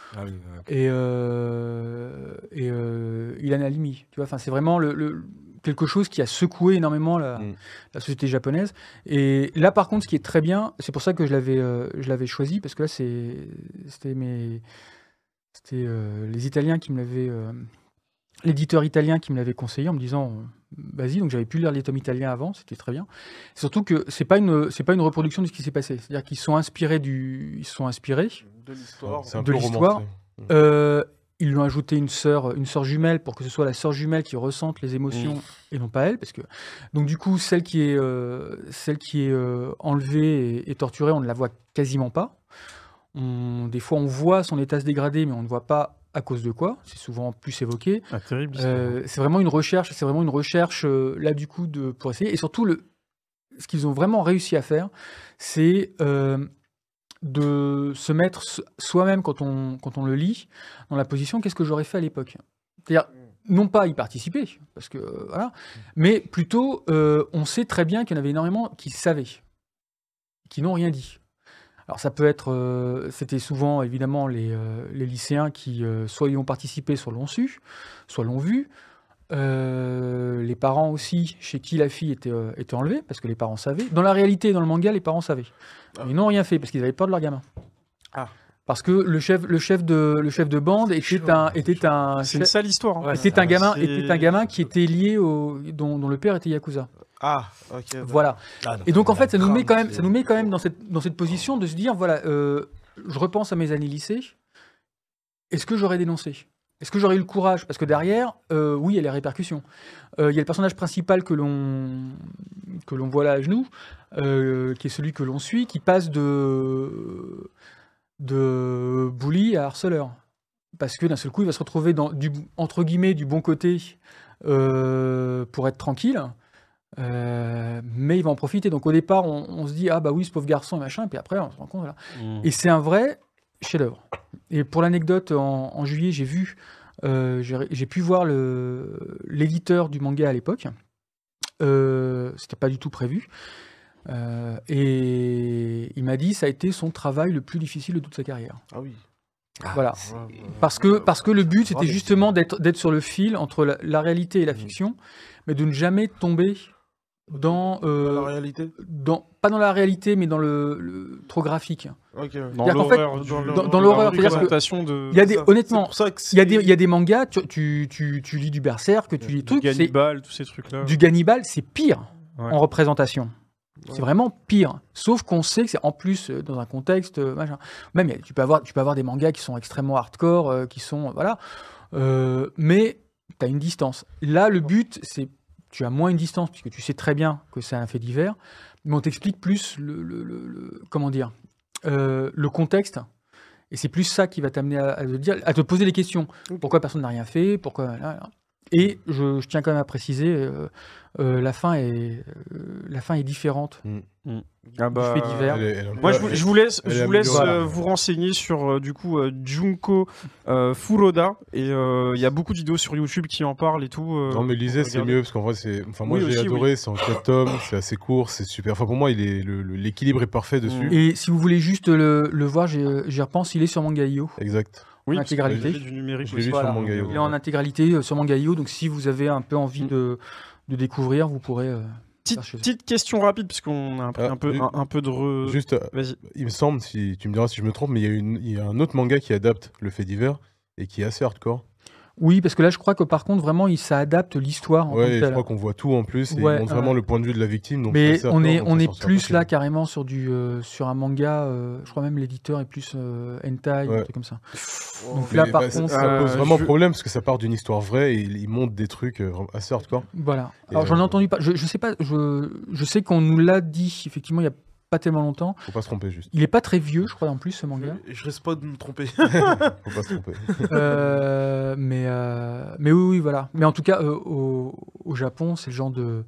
et Ilan Halimi. Tu vois, enfin, c'est vraiment quelque chose qui a secoué énormément la société japonaise. Et là, par contre, ce qui est très bien, c'est pour ça que je l'avais choisi, parce que là, c'était les Italiens qui me l'avaient... l'éditeur italien qui me l'avait conseillé en me disant vas-y, donc j'avais pu lire les tomes italiens avant, c'était très bien. Surtout que c'est pas une reproduction de ce qui s'est passé, c'est-à-dire qu'ils sont inspirés de l'histoire. C'est un peu romancé. Ils lui ont ajouté une sœur jumelle pour que ce soit la sœur jumelle qui ressente les émotions et non pas elle, parce que donc du coup celle qui est enlevée et torturée, on ne la voit quasiment pas. Des fois on voit son état se dégrader, mais on ne voit pas à cause de quoi, c'est souvent plus évoqué. Terrible. C'est vraiment une recherche, là du coup pour essayer. Et surtout, ce qu'ils ont vraiment réussi à faire, c'est de se mettre soi-même, quand on le lit, dans la position qu'est-ce que j'aurais fait à l'époque. C'est-à-dire, non pas y participer, parce que voilà, mais plutôt, on sait très bien qu'il y en avait énormément qui savaient, qui n'ont rien dit. Alors ça peut être, c'était souvent évidemment les lycéens qui soit y ont participé, soit l'ont su, soit l'ont vu. Les parents aussi, chez qui la fille était enlevée, parce que les parents savaient. Dans la réalité, dans le manga, les parents savaient. Ils n'ont rien fait, parce qu'ils avaient peur de leur gamin. Parce que le chef de bande était un c'est une sale histoire. Hein. Était un gamin qui était lié dont le père était yakuza. Ok. Voilà. Et donc en fait, ça nous met quand même dans cette position de se dire voilà, je repense à mes années lycée. Est-ce que j'aurais dénoncé? Est-ce que j'aurais eu le courage? Parce que derrière, oui, il y a les répercussions. Il y a le personnage principal que l'on voit là à genoux, qui est celui que l'on suit, qui passe de bully à harceleur. Parce que d'un seul coup, il va se retrouver entre guillemets, du bon côté pour être tranquille. Mais il va en profiter. Donc au départ, on se dit ah bah oui, ce pauvre garçon et machin, puis après on se rend compte voilà. Et c'est un vrai chef-d'œuvre. Et pour l'anecdote, en juillet, j'ai pu voir l'éditeur du manga à l'époque. C'était pas du tout prévu. Et il m'a dit ça a été son travail le plus difficile de toute sa carrière. Ah oui. Voilà. Parce que le but c'était justement d'être sur le fil entre la réalité et la fiction, mais de ne jamais tomber dans la réalité. Pas dans la réalité, mais dans le trop graphique. Dans l'horreur. Dans l'horreur. Honnêtement, il y a des mangas, tu lis du Berserk, tu lis des trucs. Du Gannibal, tous ces trucs-là. Du Gannibal, c'est pire en représentation. C'est vraiment pire. Sauf qu'on sait que c'est en plus dans un contexte machin. Même tu peux avoir des mangas qui sont extrêmement hardcore, qui sont voilà. Mais tu as une distance. Là, le but, c'est tu as moins une distance puisque tu sais très bien que c'est un fait divers, mais on t'explique plus comment dire le contexte. Et c'est plus ça qui va t'amener à te poser des questions. Pourquoi personne n'a rien fait? Pourquoi Et je tiens quand même à préciser, la fin est différente du fait divers. Moi, je vous laisse vous renseigner sur du coup Junko Furuda et il y a beaucoup de vidéos sur YouTube qui en parlent et tout. Non mais lisez, c'est mieux parce qu'en vrai moi j'ai adoré, c'est en 4 tomes, c'est assez court, c'est super. Enfin pour moi l'équilibre est parfait dessus. Et si vous voulez juste le voir, j'y repense, il est sur Manga.io. Exact. Oui, en intégralité. Du numérique. Je l'ai vu sur Manga.io. Il est en intégralité sur Manga.io, donc si vous avez un peu envie de découvrir, vous pourrez. Petite question rapide, puisqu'on a un peu de. Juste, il me semble, si tu me diras si je me trompe, mais il y a un autre manga qui adapte le fait divers et qui est assez hardcore. Oui, parce que là, je crois que par contre, vraiment, ça adapte l'histoire. Ouais, je crois qu'on voit tout en plus. Et il montre vraiment le point de vue de la victime. Donc mais on est plus là carrément sur un manga. Je crois même l'éditeur est plus hentai, un truc comme ça. Donc là, par contre, ça pose vraiment problème parce que ça part d'une histoire vraie et il montre des trucs assez hardcore. Voilà. Alors j'en ai entendu pas. Je sais pas. Je sais qu'on nous l'a dit. Effectivement, il y a pas tellement longtemps. Faut pas se tromper juste. Il est pas très vieux, je crois en plus ce manga. Je risque pas de me tromper. Faut pas se tromper. Mais oui, voilà. Mais en tout cas, au Japon, c'est le genre de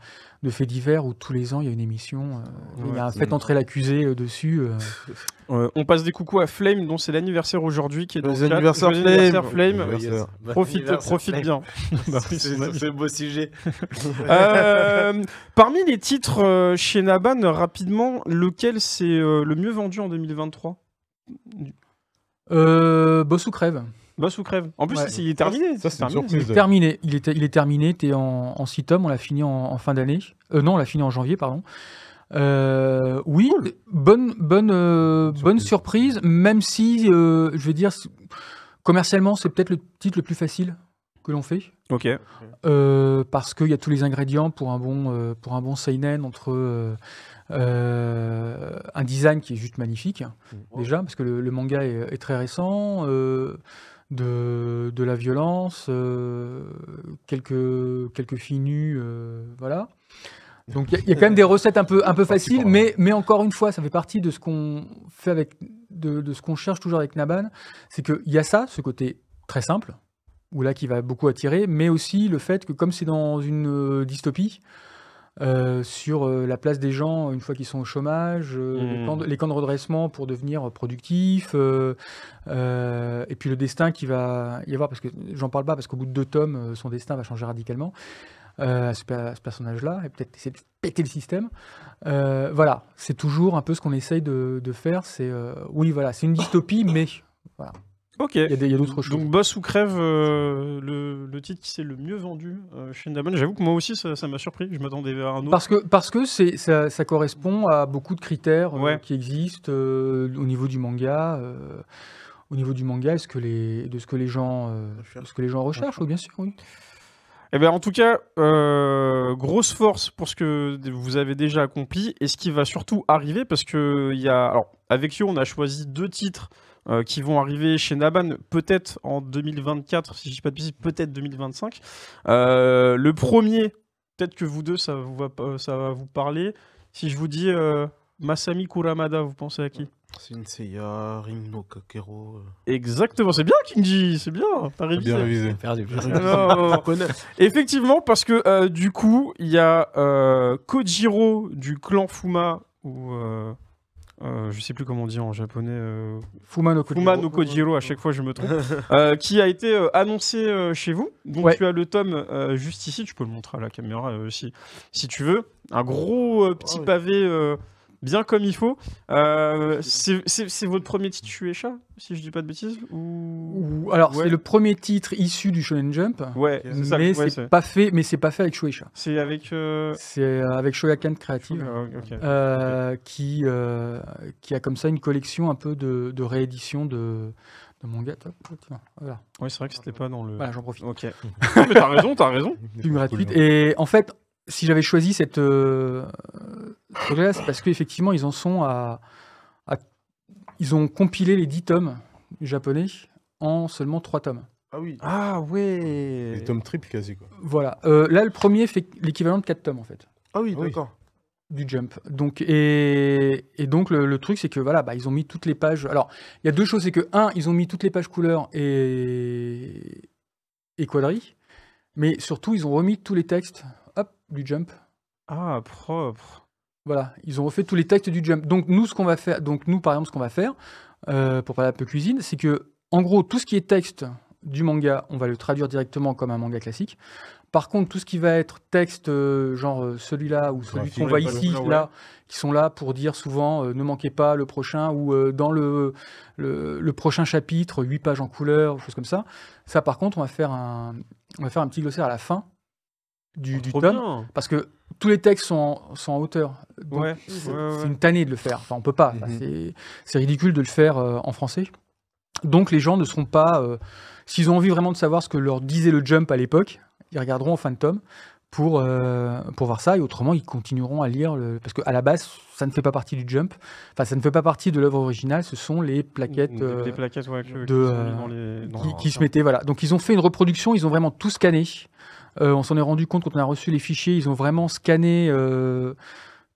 fait divers où tous les ans il y a une émission. Il y a un fait entrer l'accusé dessus. On passe des coucous à Flame, dont c'est l'anniversaire aujourd'hui, qui est dans le anniversaire Flame. Profite bien. C'est le beau sujet. Parmi les titres chez Naban, rapidement, lequel c'est le mieux vendu en 2023? Boss ou crève. Boss ou crève. En plus, il est terminé. Ça, c'est une surprise. Il est terminé. T'es en 6 tomes. On l'a fini en fin d'année. Non, on l'a fini en janvier, pardon. Oui, cool. Bonne surprise, même si, je vais dire, commercialement, c'est peut-être le titre le plus facile que l'on fait. Ok. Parce qu'il y a tous les ingrédients pour un bon seinen, entre un design qui est juste magnifique, déjà, parce que le manga est très récent, de la violence, quelques filles nues, voilà. Donc il y a quand même des recettes un peu faciles, mais encore une fois, ça fait partie de ce qu'on fait de ce qu'on cherche toujours avec Naban, c'est qu'il y a ce côté très simple, où là qui va beaucoup attirer, mais aussi le fait que comme c'est dans une dystopie, sur la place des gens une fois qu'ils sont au chômage, les camps de redressement pour devenir productifs, et puis le destin qu'il va y avoir, parce que j'en parle pas, parce qu'au bout de 2 tomes, son destin va changer radicalement, ce personnage-là, et peut-être essayer de péter le système. Voilà, c'est toujours un peu ce qu'on essaye de faire, c'est c'est une dystopie, mais voilà. Ok. Il y a d'autres choses. Donc Boss ou Crève, le titre qui s'est le mieux vendu chez Ndaban. J'avoue que moi aussi ça m'a surpris. Je m'attendais à un autre. Parce que ça correspond à beaucoup de critères qui existent au niveau du manga. De ce que les gens recherchent, bien sûr. Oui. Eh bien, en tout cas, grosse force pour ce que vous avez déjà accompli et ce qui va surtout arriver, parce que avec Yo, on a choisi 2 titres qui vont arriver chez Ndaban, peut-être en 2024, si je dis pas de bêtises, peut-être 2025. Le premier, peut-être que vous deux, ça va vous parler. Si je vous dis Masami Kuramada, vous pensez à qui? Seiya, Rin no Kakero. Exactement, c'est bien Kinji, c'est bien, t'as révisé. Bien révisé. Effectivement, parce que du coup, il y a Kojiro du clan Fuma, ou je sais plus comment on dit en japonais. Fuma no Kojiro, à chaque fois je me trompe. Qui a été annoncé chez vous. Donc tu as le tome juste ici, tu peux le montrer à la caméra si tu veux. Un gros petit pavé bien comme il faut. C'est votre premier titre Shueisha, si je dis pas de bêtises c'est le premier titre issu du Shonen Jump. Ouais, c'est ça. Mais c'est pas fait avec Shueisha. C'est avec Shogakukan Creative, qui a comme ça une collection un peu de réédition de manga. Voilà. Ouais, c'est vrai que c'était pas dans le. Voilà, j'en profite. Ok. Mais t'as raison. Une gratuite. Et en fait, si j'avais choisi cette projet-là, c'est parce qu'effectivement, ils en sont ils ont compilé les 10 tomes japonais en seulement 3 tomes. Ah oui. Ah ouais. Les tomes triples quasi, quoi. Voilà. Là, le premier fait l'équivalent de 4 tomes, en fait. Ah oui, d'accord. Du Jump. Donc, et donc, le truc, c'est que voilà, ils ont mis toutes les pages. Alors, il y a 2 choses. C'est que, ils ont mis toutes les pages couleurs et quadri. Mais surtout, ils ont remis tous les textes du Jump. Ah, propre. Voilà, ils ont refait tous les textes du Jump. Donc nous, par exemple, ce qu'on va faire, pour parler un peu cuisine, c'est que, en gros, tout ce qui est texte du manga, on va le traduire directement comme un manga classique. Par contre, tout ce qui va être texte, genre celui-là ou celui qu'on voit ici, là, qui sont là pour dire souvent ne manquez pas le prochain, ou dans le prochain chapitre, 8 pages en couleur, choses comme ça. Ça, par contre, on va faire un petit glossaire à la fin du tome, parce que tous les textes sont en hauteur. Donc c'est une tannée de le faire. Enfin, on peut pas. C'est ridicule de le faire en français. Donc les gens ne seront pas... s'ils ont envie vraiment de savoir ce que leur disait le Jump à l'époque, ils regarderont en fin de tome pour voir ça, et autrement ils continueront à lire, parce qu'à la base ça ne fait pas partie du Jump, enfin ça ne fait pas partie de l'œuvre originale, ce sont les plaquettes, qui se mettaient, voilà. Donc ils ont fait une reproduction, ils ont vraiment tout scanné. On s'en est rendu compte quand on a reçu les fichiers, ils ont vraiment scanné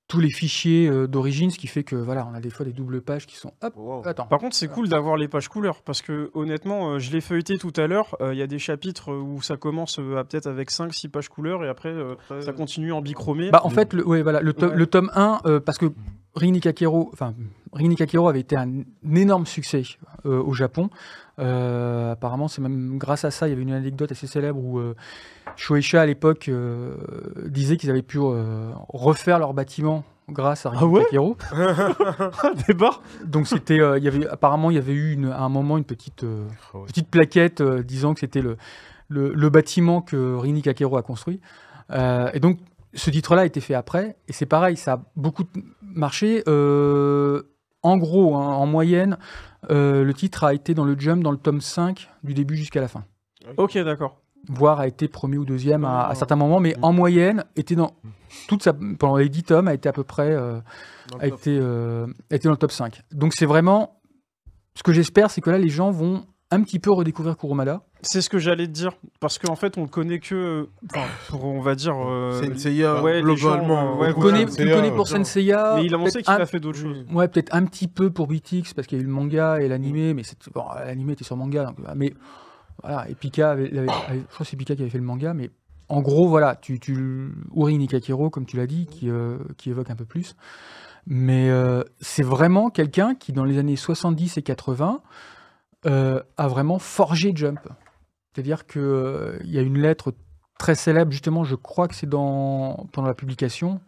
tous les fichiers d'origine, ce qui fait que voilà, on a des fois des doubles pages qui sont attends. Par contre, c'est cool d'avoir les pages couleurs, parce que honnêtement, je l'ai feuilleté tout à l'heure, il y a des chapitres où ça commence peut-être avec 5-6 pages couleurs et après ça continue en bichromé. En fait, le tome 1, parce que Rin no Kakero avait été un énorme succès au Japon. Apparemment, c'est même grâce à ça, il y avait une anecdote assez célèbre où Shueisha à l'époque disait qu'ils avaient pu refaire leur bâtiment grâce à Rin no Kakero. Débat. Donc c'était, il y avait eu à un moment une petite plaquette disant que c'était le bâtiment que Rin no Kakero a construit. Et donc ce titre-là a été fait après, et c'est pareil, ça a beaucoup marché. En gros, en moyenne, le titre a été dans le Jump, dans le tome 5, du début jusqu'à la fin. Ok, d'accord. Voire a été premier ou deuxième à certains moments, mais en moyenne, pendant les 10 tomes, a été à peu près a été dans le top 5. Donc c'est vraiment... Ce que j'espère, c'est que là, les gens vont un petit peu redécouvrir Kurumada. C'est ce que j'allais te dire, parce qu'en fait on le connaît que on va dire Senseiya, globalement. On le connaît pour Senseiya, mais il a annoncé qu'il a fait d'autres choses. Ouais, peut-être un petit peu pour BTX, parce qu'il y a eu le manga et l'animé, mais l'animé était sur manga, donc, mais voilà. Et Pika je crois que c'est Pika qui avait fait le manga, mais en gros, voilà, Uri Nikakero, comme tu l'as dit, qui évoque un peu plus. Mais c'est vraiment quelqu'un qui, dans les années 70 et 80, a vraiment forgé Jump. C'est-à-dire qu'il y a une lettre très célèbre, justement, je crois que c'est pendant la publication,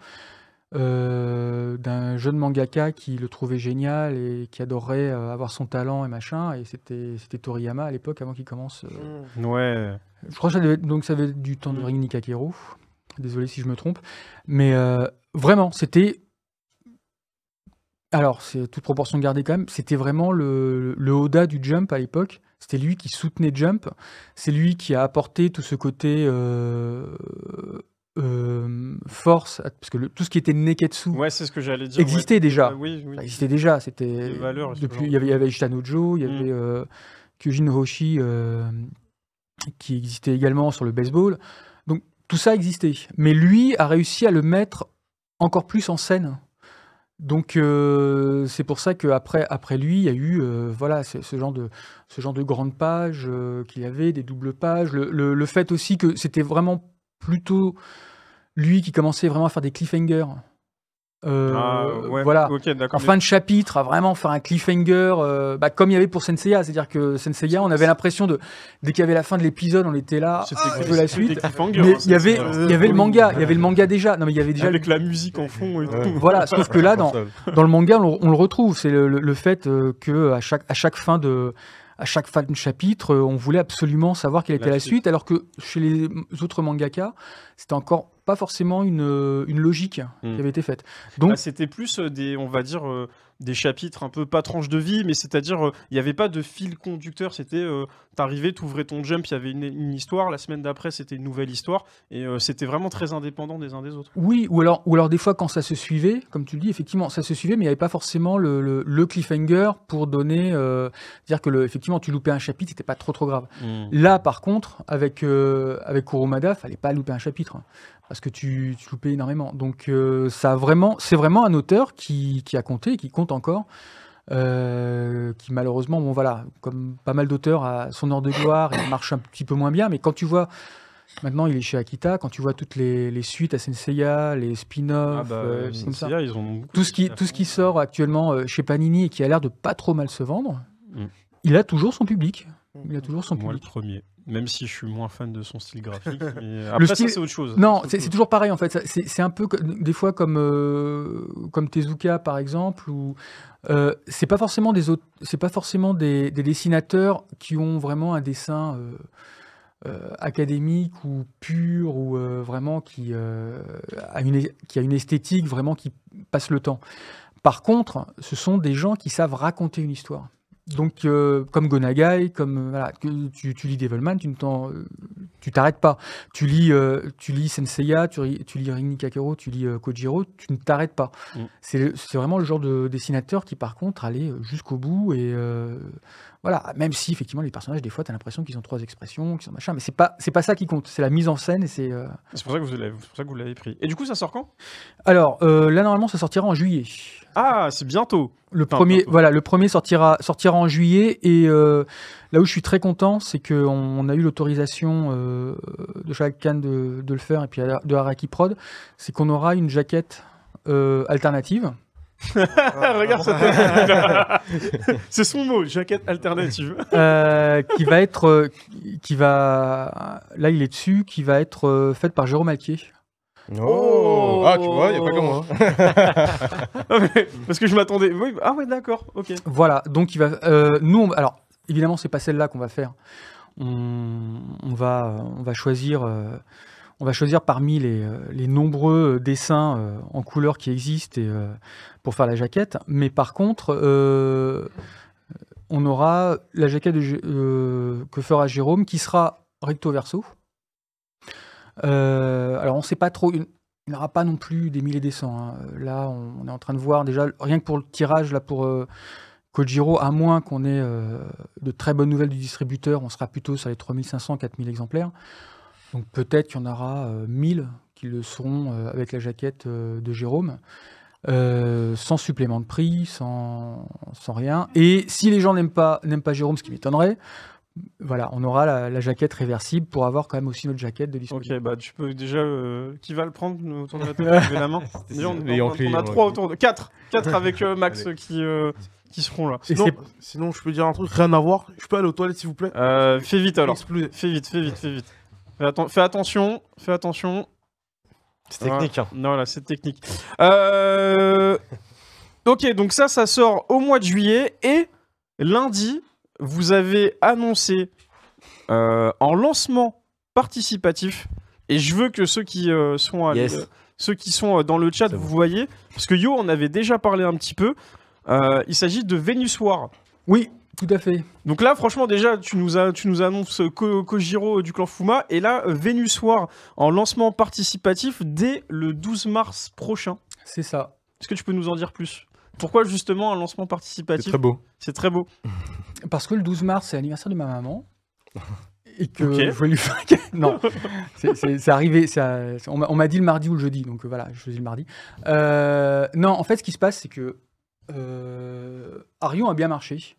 d'un jeune mangaka qui le trouvait génial et qui adorerait avoir son talent et machin. Et c'était Toriyama à l'époque, avant qu'il commence. Ouais. Je crois que ça avait du temps de Ring Nikakero. Désolé si je me trompe. Mais vraiment, c'était... Alors, c'est toute proportion gardée quand même. C'était vraiment le Oda du Jump à l'époque. C'était lui qui soutenait Jump. C'est lui qui a apporté tout ce côté force, parce que tout ce qui était Neketsu c'est ce que j'allais dire, existait déjà. Oui. Ça existait déjà. C'était depuis. Il y avait Ishitanojo, il y avait Kyojin Hoshi qui existait également sur le baseball. Donc tout ça existait. Mais lui a réussi à le mettre encore plus en scène. Donc c'est pour ça qu'après lui, il y a eu ce genre de grandes pages qu'il y avait, des doubles pages. Le fait aussi que c'était vraiment plutôt lui qui commençait vraiment à faire des cliffhangers. En fin de chapitre, à vraiment faire un cliffhanger, comme il y avait pour Senseiya. C'est-à-dire que Senseiya, on avait l'impression dès qu'il y avait la fin de l'épisode, on était là, de la suite. Mais il y avait le manga déjà. Non, mais il y avait déjà avec la musique en fond et tout. Voilà, sauf que là, dans le manga, on le retrouve. C'est le fait que à chaque fin de chapitre, on voulait absolument savoir quelle était la suite, alors que chez les autres mangaka, c'était encore pas forcément une logique qui avait été faite. Donc c'était plus des chapitres un peu pas tranche de vie, mais c'est-à-dire il n'y avait pas de fil conducteur. C'était t'arrivais, t'ouvrais ton Jump, il y avait une histoire, la semaine d'après c'était une nouvelle histoire, et c'était vraiment très indépendant des uns des autres. Oui, ou alors des fois quand ça se suivait, comme tu le dis, effectivement ça se suivait, mais il n'y avait pas forcément le cliffhanger pour donner, dire que effectivement tu loupais un chapitre, c'était pas trop grave. Là par contre, avec Kurumada, fallait pas louper un chapitre. Parce que tu loupais énormément. Donc c'est vraiment un auteur qui a compté, qui compte encore, qui malheureusement, comme pas mal d'auteurs, a son heure de gloire, il marche un petit peu moins bien, mais quand tu vois, maintenant il est chez Akita, quand tu vois toutes les suites à Senseiya, les spin-offs, comme ça, ils ont tout ce qui sort actuellement chez Panini et qui a l'air de pas trop mal se vendre, il a toujours son public. Moi, le premier. Même si je suis moins fan de son style graphique. Mais après, ça, c'est autre chose. Non, c'est toujours pareil, en fait. C'est un peu, des fois, comme Tezuka, par exemple, où c'est pas forcément des dessinateurs qui ont vraiment un dessin académique ou pur, ou vraiment qui a une esthétique vraiment qui passe le temps. Par contre, ce sont des gens qui savent raconter une histoire. Donc, comme Gonagai, tu lis Devilman, tu t'arrêtes pas. Tu lis Senseiya, tu lis Ring Nikakero, tu lis Kojiro, tu ne t'arrêtes pas. C'est vraiment le genre de dessinateur qui, par contre, allait jusqu'au bout. Et même si, effectivement, les personnages, des fois, tu as l'impression qu'ils ont 3 expressions, qu'ils sont machin, mais c'est pas ça qui compte. C'est la mise en scène. Et c'est pour ça que vous l'avez pris. Et du coup, ça sort quand ? Alors, là, normalement, ça sortira en juillet. Ah, c'est bientôt. Le premier sortira en juillet, et là où je suis très content, c'est qu'on a eu l'autorisation de Shakan de le faire, et puis de Araki Prod, c'est qu'on aura une jaquette alternative. Regarde ça. C'est son mot, jaquette alternative. Là il est dessus, qui va être faite par Jérôme Alquier. Oh, tu vois, il n'y a pas comme moi. Parce que je m'attendais. Oui, d'accord, ok. Voilà, donc il va. Alors, évidemment, c'est pas celle-là qu'on va faire. On va choisir parmi les nombreux dessins en couleur qui existent pour faire la jaquette. Mais par contre, on aura la jaquette que fera Jérôme, qui sera recto verso. Alors on ne sait pas trop, il n'y aura pas non plus des milliers de dessins. Là, on est en train de voir déjà, rien que pour le tirage, là pour Kojiro, à moins qu'on ait de très bonnes nouvelles du distributeur, on sera plutôt sur les 3500-4000 exemplaires. Donc peut-être qu'il y en aura 1000 qui le seront avec la jaquette de Jérôme, sans supplément de prix, sans rien. Et si les gens n'aiment pas Jérôme, ce qui m'étonnerait, voilà, on aura la jaquette réversible pour avoir quand même aussi notre jaquette de disponible. Ok, bah tu peux déjà. Qui va le prendre autour de la table? Levez la main. On a 3 autour de. 4 avec Max qui seront là. Sinon, je peux dire un truc, rien à voir. Je peux aller aux toilettes, s'il vous plaît? Fais vite alors. Fais vite. Fais attention. C'est technique. Hein. Non, là, c'est technique. Ok, donc ça sort au mois de juillet. Et lundi, vous avez annoncé en lancement participatif. Et je veux que ceux qui sont dans le chat, vous voyez. Parce que Yo, on avait déjà parlé un petit peu. Il s'agit de Venus War. Oui, tout à fait. Donc là, franchement, déjà, tu nous annonces Kojiro du clan Fuma. Et là, Venus War en lancement participatif dès le 12 mars prochain. C'est ça. Est-ce que tu peux nous en dire plus? Pourquoi justement un lancement participatif? C'est très beau. C'est très beau. Parce que le 12 mars, c'est l'anniversaire de ma maman. Et que je voulais lui faire... Non, c'est arrivé. On m'a dit le mardi ou le jeudi. Donc voilà, je faisais le mardi. Non, en fait, ce qui se passe, c'est que Arion a bien marché.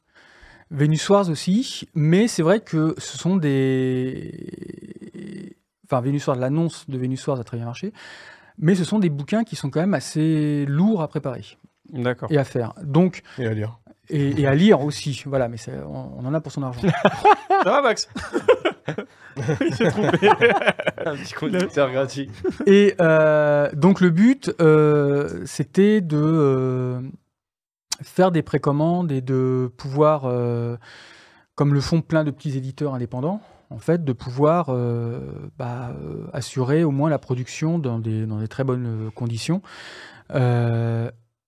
Venus Wars aussi. Mais c'est vrai que ce sont des... Enfin, Venus Wars, l'annonce de Venus Wars a très bien marché. Mais ce sont des bouquins qui sont quand même assez lourds à préparer. D'accord. Et à faire. Donc, et à lire. Et à lire aussi. Voilà, mais on en a pour son argent. Ça va, Max? Il s'est trompé. Un petit conducteur gratuit. Et donc, le but, c'était de faire des précommandes et de pouvoir, comme le font plein de petits éditeurs indépendants, en fait, de pouvoir assurer au moins la production dans des très bonnes conditions.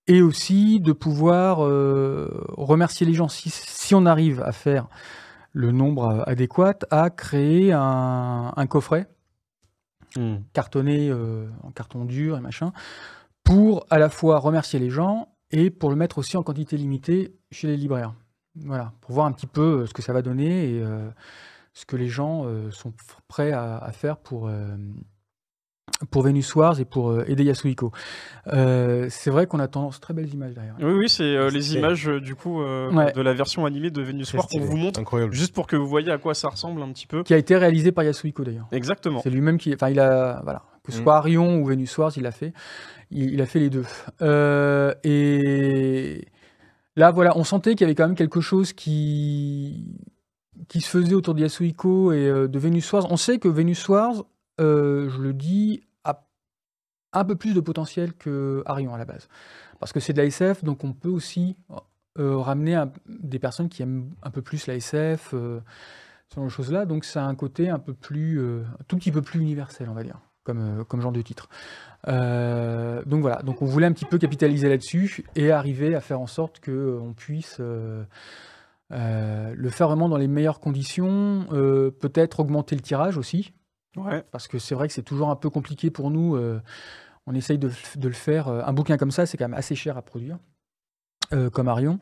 Et aussi de pouvoir remercier les gens, si on arrive à faire le nombre adéquat, à créer un coffret cartonné en carton dur et machin, pour à la fois remercier les gens et pour le mettre aussi en quantité limitée chez les libraires. Voilà, pour voir un petit peu ce que ça va donner et ce que les gens sont prêts à faire pour Venus Wars et pour aider Yasuhiko. C'est vrai qu'on a tendance très belles images derrière. Oui, c'est les images du coup de la version animée de Venus Wars qu'on vous montre. Incroyable. Juste pour que vous voyez à quoi ça ressemble un petit peu. Qui a été réalisé par Yasuhiko d'ailleurs. Exactement. C'est lui-même qui, enfin, il a, voilà, que ce soit Arion ou Venus Wars, il a fait les deux. Et là, voilà, on sentait qu'il y avait quand même quelque chose qui se faisait autour de Yasuhiko et de Venus Wars. On sait que Venus Wars, je le dis, a un peu plus de potentiel que Arion à la base. Parce que c'est de la SF, donc on peut aussi ramener des personnes qui aiment un peu plus la SF, ce genre de choses-là. Donc ça a un côté un peu plus, un tout petit peu plus universel, on va dire, comme genre de titre. Donc voilà, donc on voulait un petit peu capitaliser là-dessus et arriver à faire en sorte qu'on puisse le faire vraiment dans les meilleures conditions, peut-être augmenter le tirage aussi. Ouais. Parce que c'est vrai que c'est toujours un peu compliqué pour nous. On essaye de le faire. Un bouquin comme ça, c'est quand même assez cher à produire, comme Arion.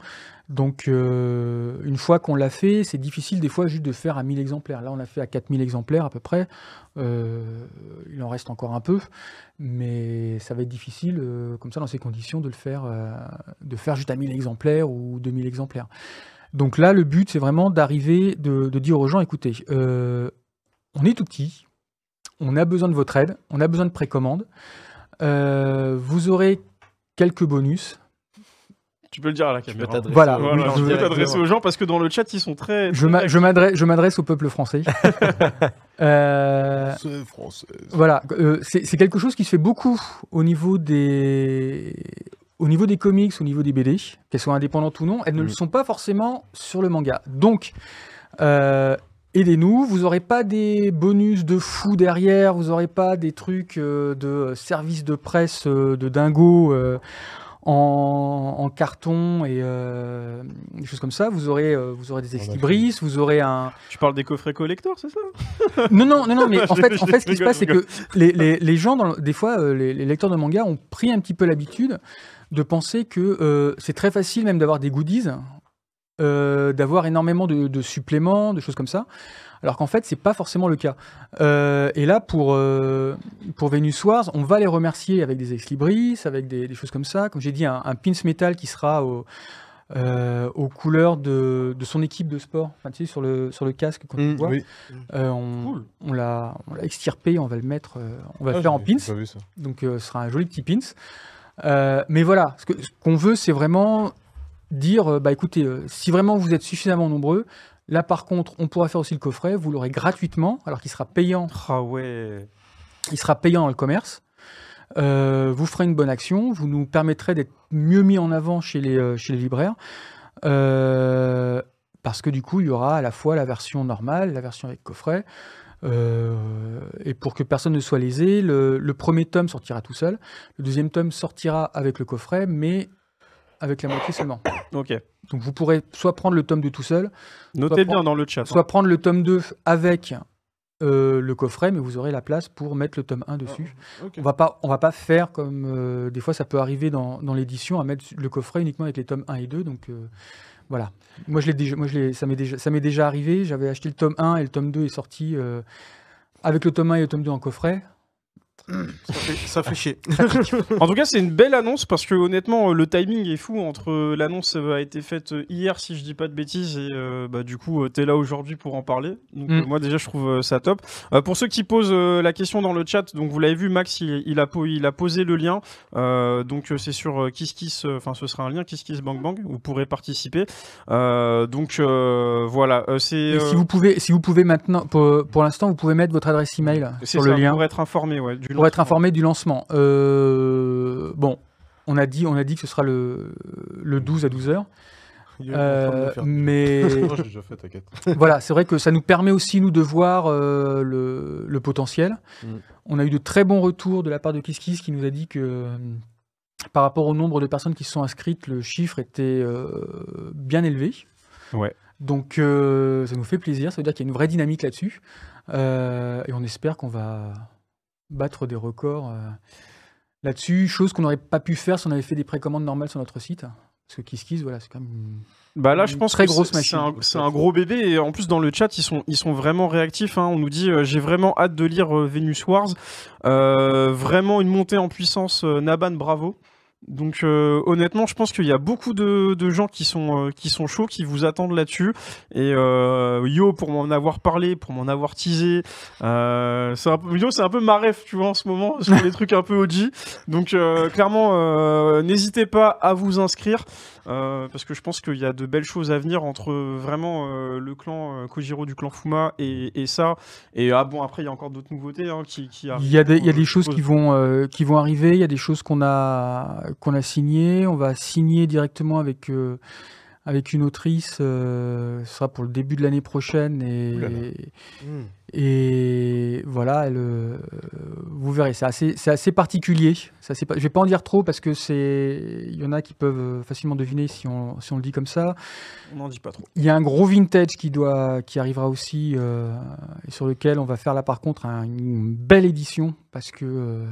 Donc, une fois qu'on l'a fait, c'est difficile des fois juste de faire à 1000 exemplaires. Là, on l'a fait à 4000 exemplaires à peu près. Il en reste encore un peu. Mais ça va être difficile, comme ça, dans ces conditions, de faire juste à 1000 exemplaires ou 2000 exemplaires. Donc là, le but, c'est vraiment d'arriver, de dire aux gens, écoutez, on est tout petit. On a besoin de votre aide, on a besoin de précommande. Vous aurez quelques bonus. Tu peux le dire à la caméra. Voilà, je veux t'adresser aux gens parce que dans le chat, ils sont très... Je m'adresse au peuple français. C'est français. Voilà, c'est quelque chose qui se fait beaucoup au niveau des comics, au niveau des BD, qu'elles soient indépendantes ou non. Elles ne le sont pas forcément sur le manga. Donc... aidez-nous, vous n'aurez pas des bonus de fou derrière, vous n'aurez pas des trucs de service de presse de dingo en carton et des choses comme ça. Vous aurez des ex-libris, vous aurez un... Tu parles des coffrets collector, c'est ça? Non, mais en fait, ce qui se passe, c'est que les gens, des fois, les lecteurs de manga ont pris un petit peu l'habitude de penser que c'est très facile même d'avoir des goodies, d'avoir énormément de suppléments, de choses comme ça, alors qu'en fait, c'est pas forcément le cas. Et là, pour Venus Wars, on va les remercier avec des ex-libris, avec des choses comme ça. Comme j'ai dit, un pins métal qui sera aux couleurs de son équipe de sport. Enfin, tu sais, sur le casque, quand on voit, on l'a extirpé, on va le mettre, on va le faire en pins. Donc, ce sera un joli petit pins. Mais voilà, ce qu'on veut, c'est vraiment dire, écoutez, si vraiment vous êtes suffisamment nombreux, là, par contre, on pourra faire aussi le coffret, vous l'aurez gratuitement, alors qu'il sera payant. Ah ouais. Il sera payant dans le commerce. Vous ferez une bonne action, vous nous permettrez d'être mieux mis en avant chez les libraires, parce que du coup, il y aura à la fois la version normale, la version avec coffret, et pour que personne ne soit lésé, le premier tome sortira tout seul, le deuxième tome sortira avec le coffret, mais avec la moitié seulement. Ok. Donc vous pourrez soit prendre le tome 2 tout seul, notez bien dans le chat, soit prendre le tome 2 avec le coffret, mais vous aurez la place pour mettre le tome 1 dessus. Okay. On va pas faire comme des fois ça peut arriver dans l'édition, à mettre le coffret uniquement avec les tomes 1 et 2. Donc voilà. Moi, ça m'est déjà arrivé. J'avais acheté le tome 1 et le tome 2 est sorti avec le tome 1 et le tome 2 en coffret. Ça fait chier. En tout cas, c'est une belle annonce parce que honnêtement, le timing est fou entre l'annonce a été faite hier, si je dis pas de bêtises, et du coup, t'es là aujourd'hui pour en parler. Donc, moi, déjà, je trouve ça top. Pour ceux qui posent la question dans le chat, donc vous l'avez vu, Max, il a posé le lien. Donc, c'est sur KissKiss, enfin, ce sera un lien KissKissBankBank. Vous pourrez participer. Donc, voilà. Si vous pouvez maintenant, pour l'instant, vous pouvez mettre votre adresse email sur le lien pour être informé, pour être informé du lancement. Bon, on a dit que ce sera le 12 à 12h. Mais j'ai déjà fait, t'inquiète. Voilà, c'est vrai que ça nous permet aussi, nous, de voir le potentiel. On a eu de très bons retours de la part de KissKiss qui nous a dit que par rapport au nombre de personnes qui se sont inscrites, le chiffre était bien élevé. Ouais. Donc ça nous fait plaisir, ça veut dire qu'il y a une vraie dynamique là-dessus. Et on espère qu'on va battre des records là-dessus, chose qu'on n'aurait pas pu faire si on avait fait des précommandes normales sur notre site. Parce que KissKiss, voilà, c'est quand même là, je pense très que grosse machine. C'est un gros bébé, et en plus dans le chat ils sont vraiment réactifs. On nous dit j'ai vraiment hâte de lire Venus Wars. Vraiment une montée en puissance. Naban, bravo. Donc honnêtement, je pense qu'il y a beaucoup de gens qui sont chauds, qui vous attendent là-dessus. Et Yo, pour m'en avoir parlé, pour m'en avoir teasé, Yo, c'est un peu ma ref, tu vois, en ce moment, sur les trucs un peu OG. Donc clairement, n'hésitez pas à vous inscrire. Parce que je pense qu'il y a de belles choses à venir entre vraiment le clan Kojiro du clan Fuma et ça. Et après il y a encore d'autres nouveautés qui arrivent. Il y a des choses qui vont arriver. Il y a des choses qu'on a signées. On va signer directement avec une autrice. Ce sera pour le début de l'année prochaine. Et voilà, vous verrez, c'est assez particulier. Je vais pas en dire trop parce que il y en a qui peuvent facilement deviner si on le dit comme ça. On n'en dit pas trop. Il y a un gros vintage qui arrivera aussi et sur lequel on va faire là par contre une belle édition parce que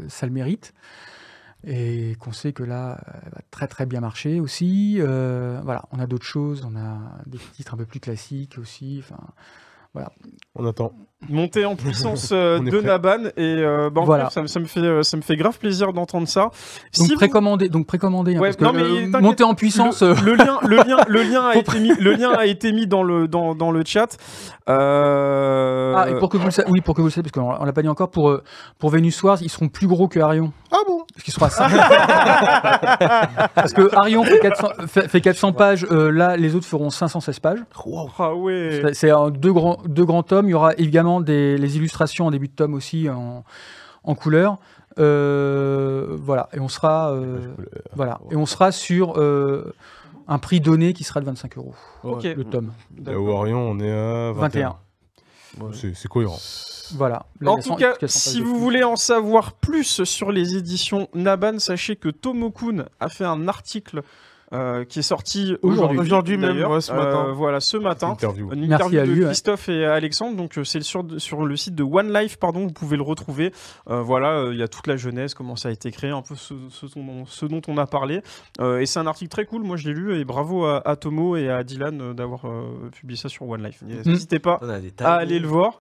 ça le mérite. Et qu'on sait que là, elle va très très bien marcher aussi. Voilà, on a d'autres choses, on a des titres un peu plus classiques aussi. Enfin, voilà. On attend. Montée en puissance de Naban et voilà. Ça me fait grave plaisir d'entendre ça. Donc si précommandez, parce que montée en puissance. Le lien a été mis dans le chat. Et pour que vous le sachiez, parce qu'on l'a pas dit encore, pour Venus Wars, ils seront plus gros que Arion. Ah bon? Parce qu'il sera 500. Parce que Arion fait 400 pages, là les autres feront 516 pages. Wow. Ah ouais. C'est deux grands tomes. Il y aura évidemment les illustrations en début de tome aussi en couleur. Voilà, et on sera et on sera sur un prix donné qui sera de 25 €. Ok. Le tome. Là où Arion, on est à 21. Ouais. C'est cohérent. Voilà. En tout cas, si vous voulez en savoir plus sur les éditions Naban, sachez que Tomo-kun a fait un article qui est sorti aujourd'hui même, ce matin. Voilà, ce matin. Une interview de Christophe et Alexandre. Donc c'est sur le site de One Life, vous pouvez le retrouver. Voilà, il y a toute la jeunesse, comment ça a été créé, un peu ce dont on a parlé. Et c'est un article très cool, moi je l'ai lu, et bravo à Tomo et à Dylan d'avoir publié ça sur One Life. N'hésitez pas à aller le voir.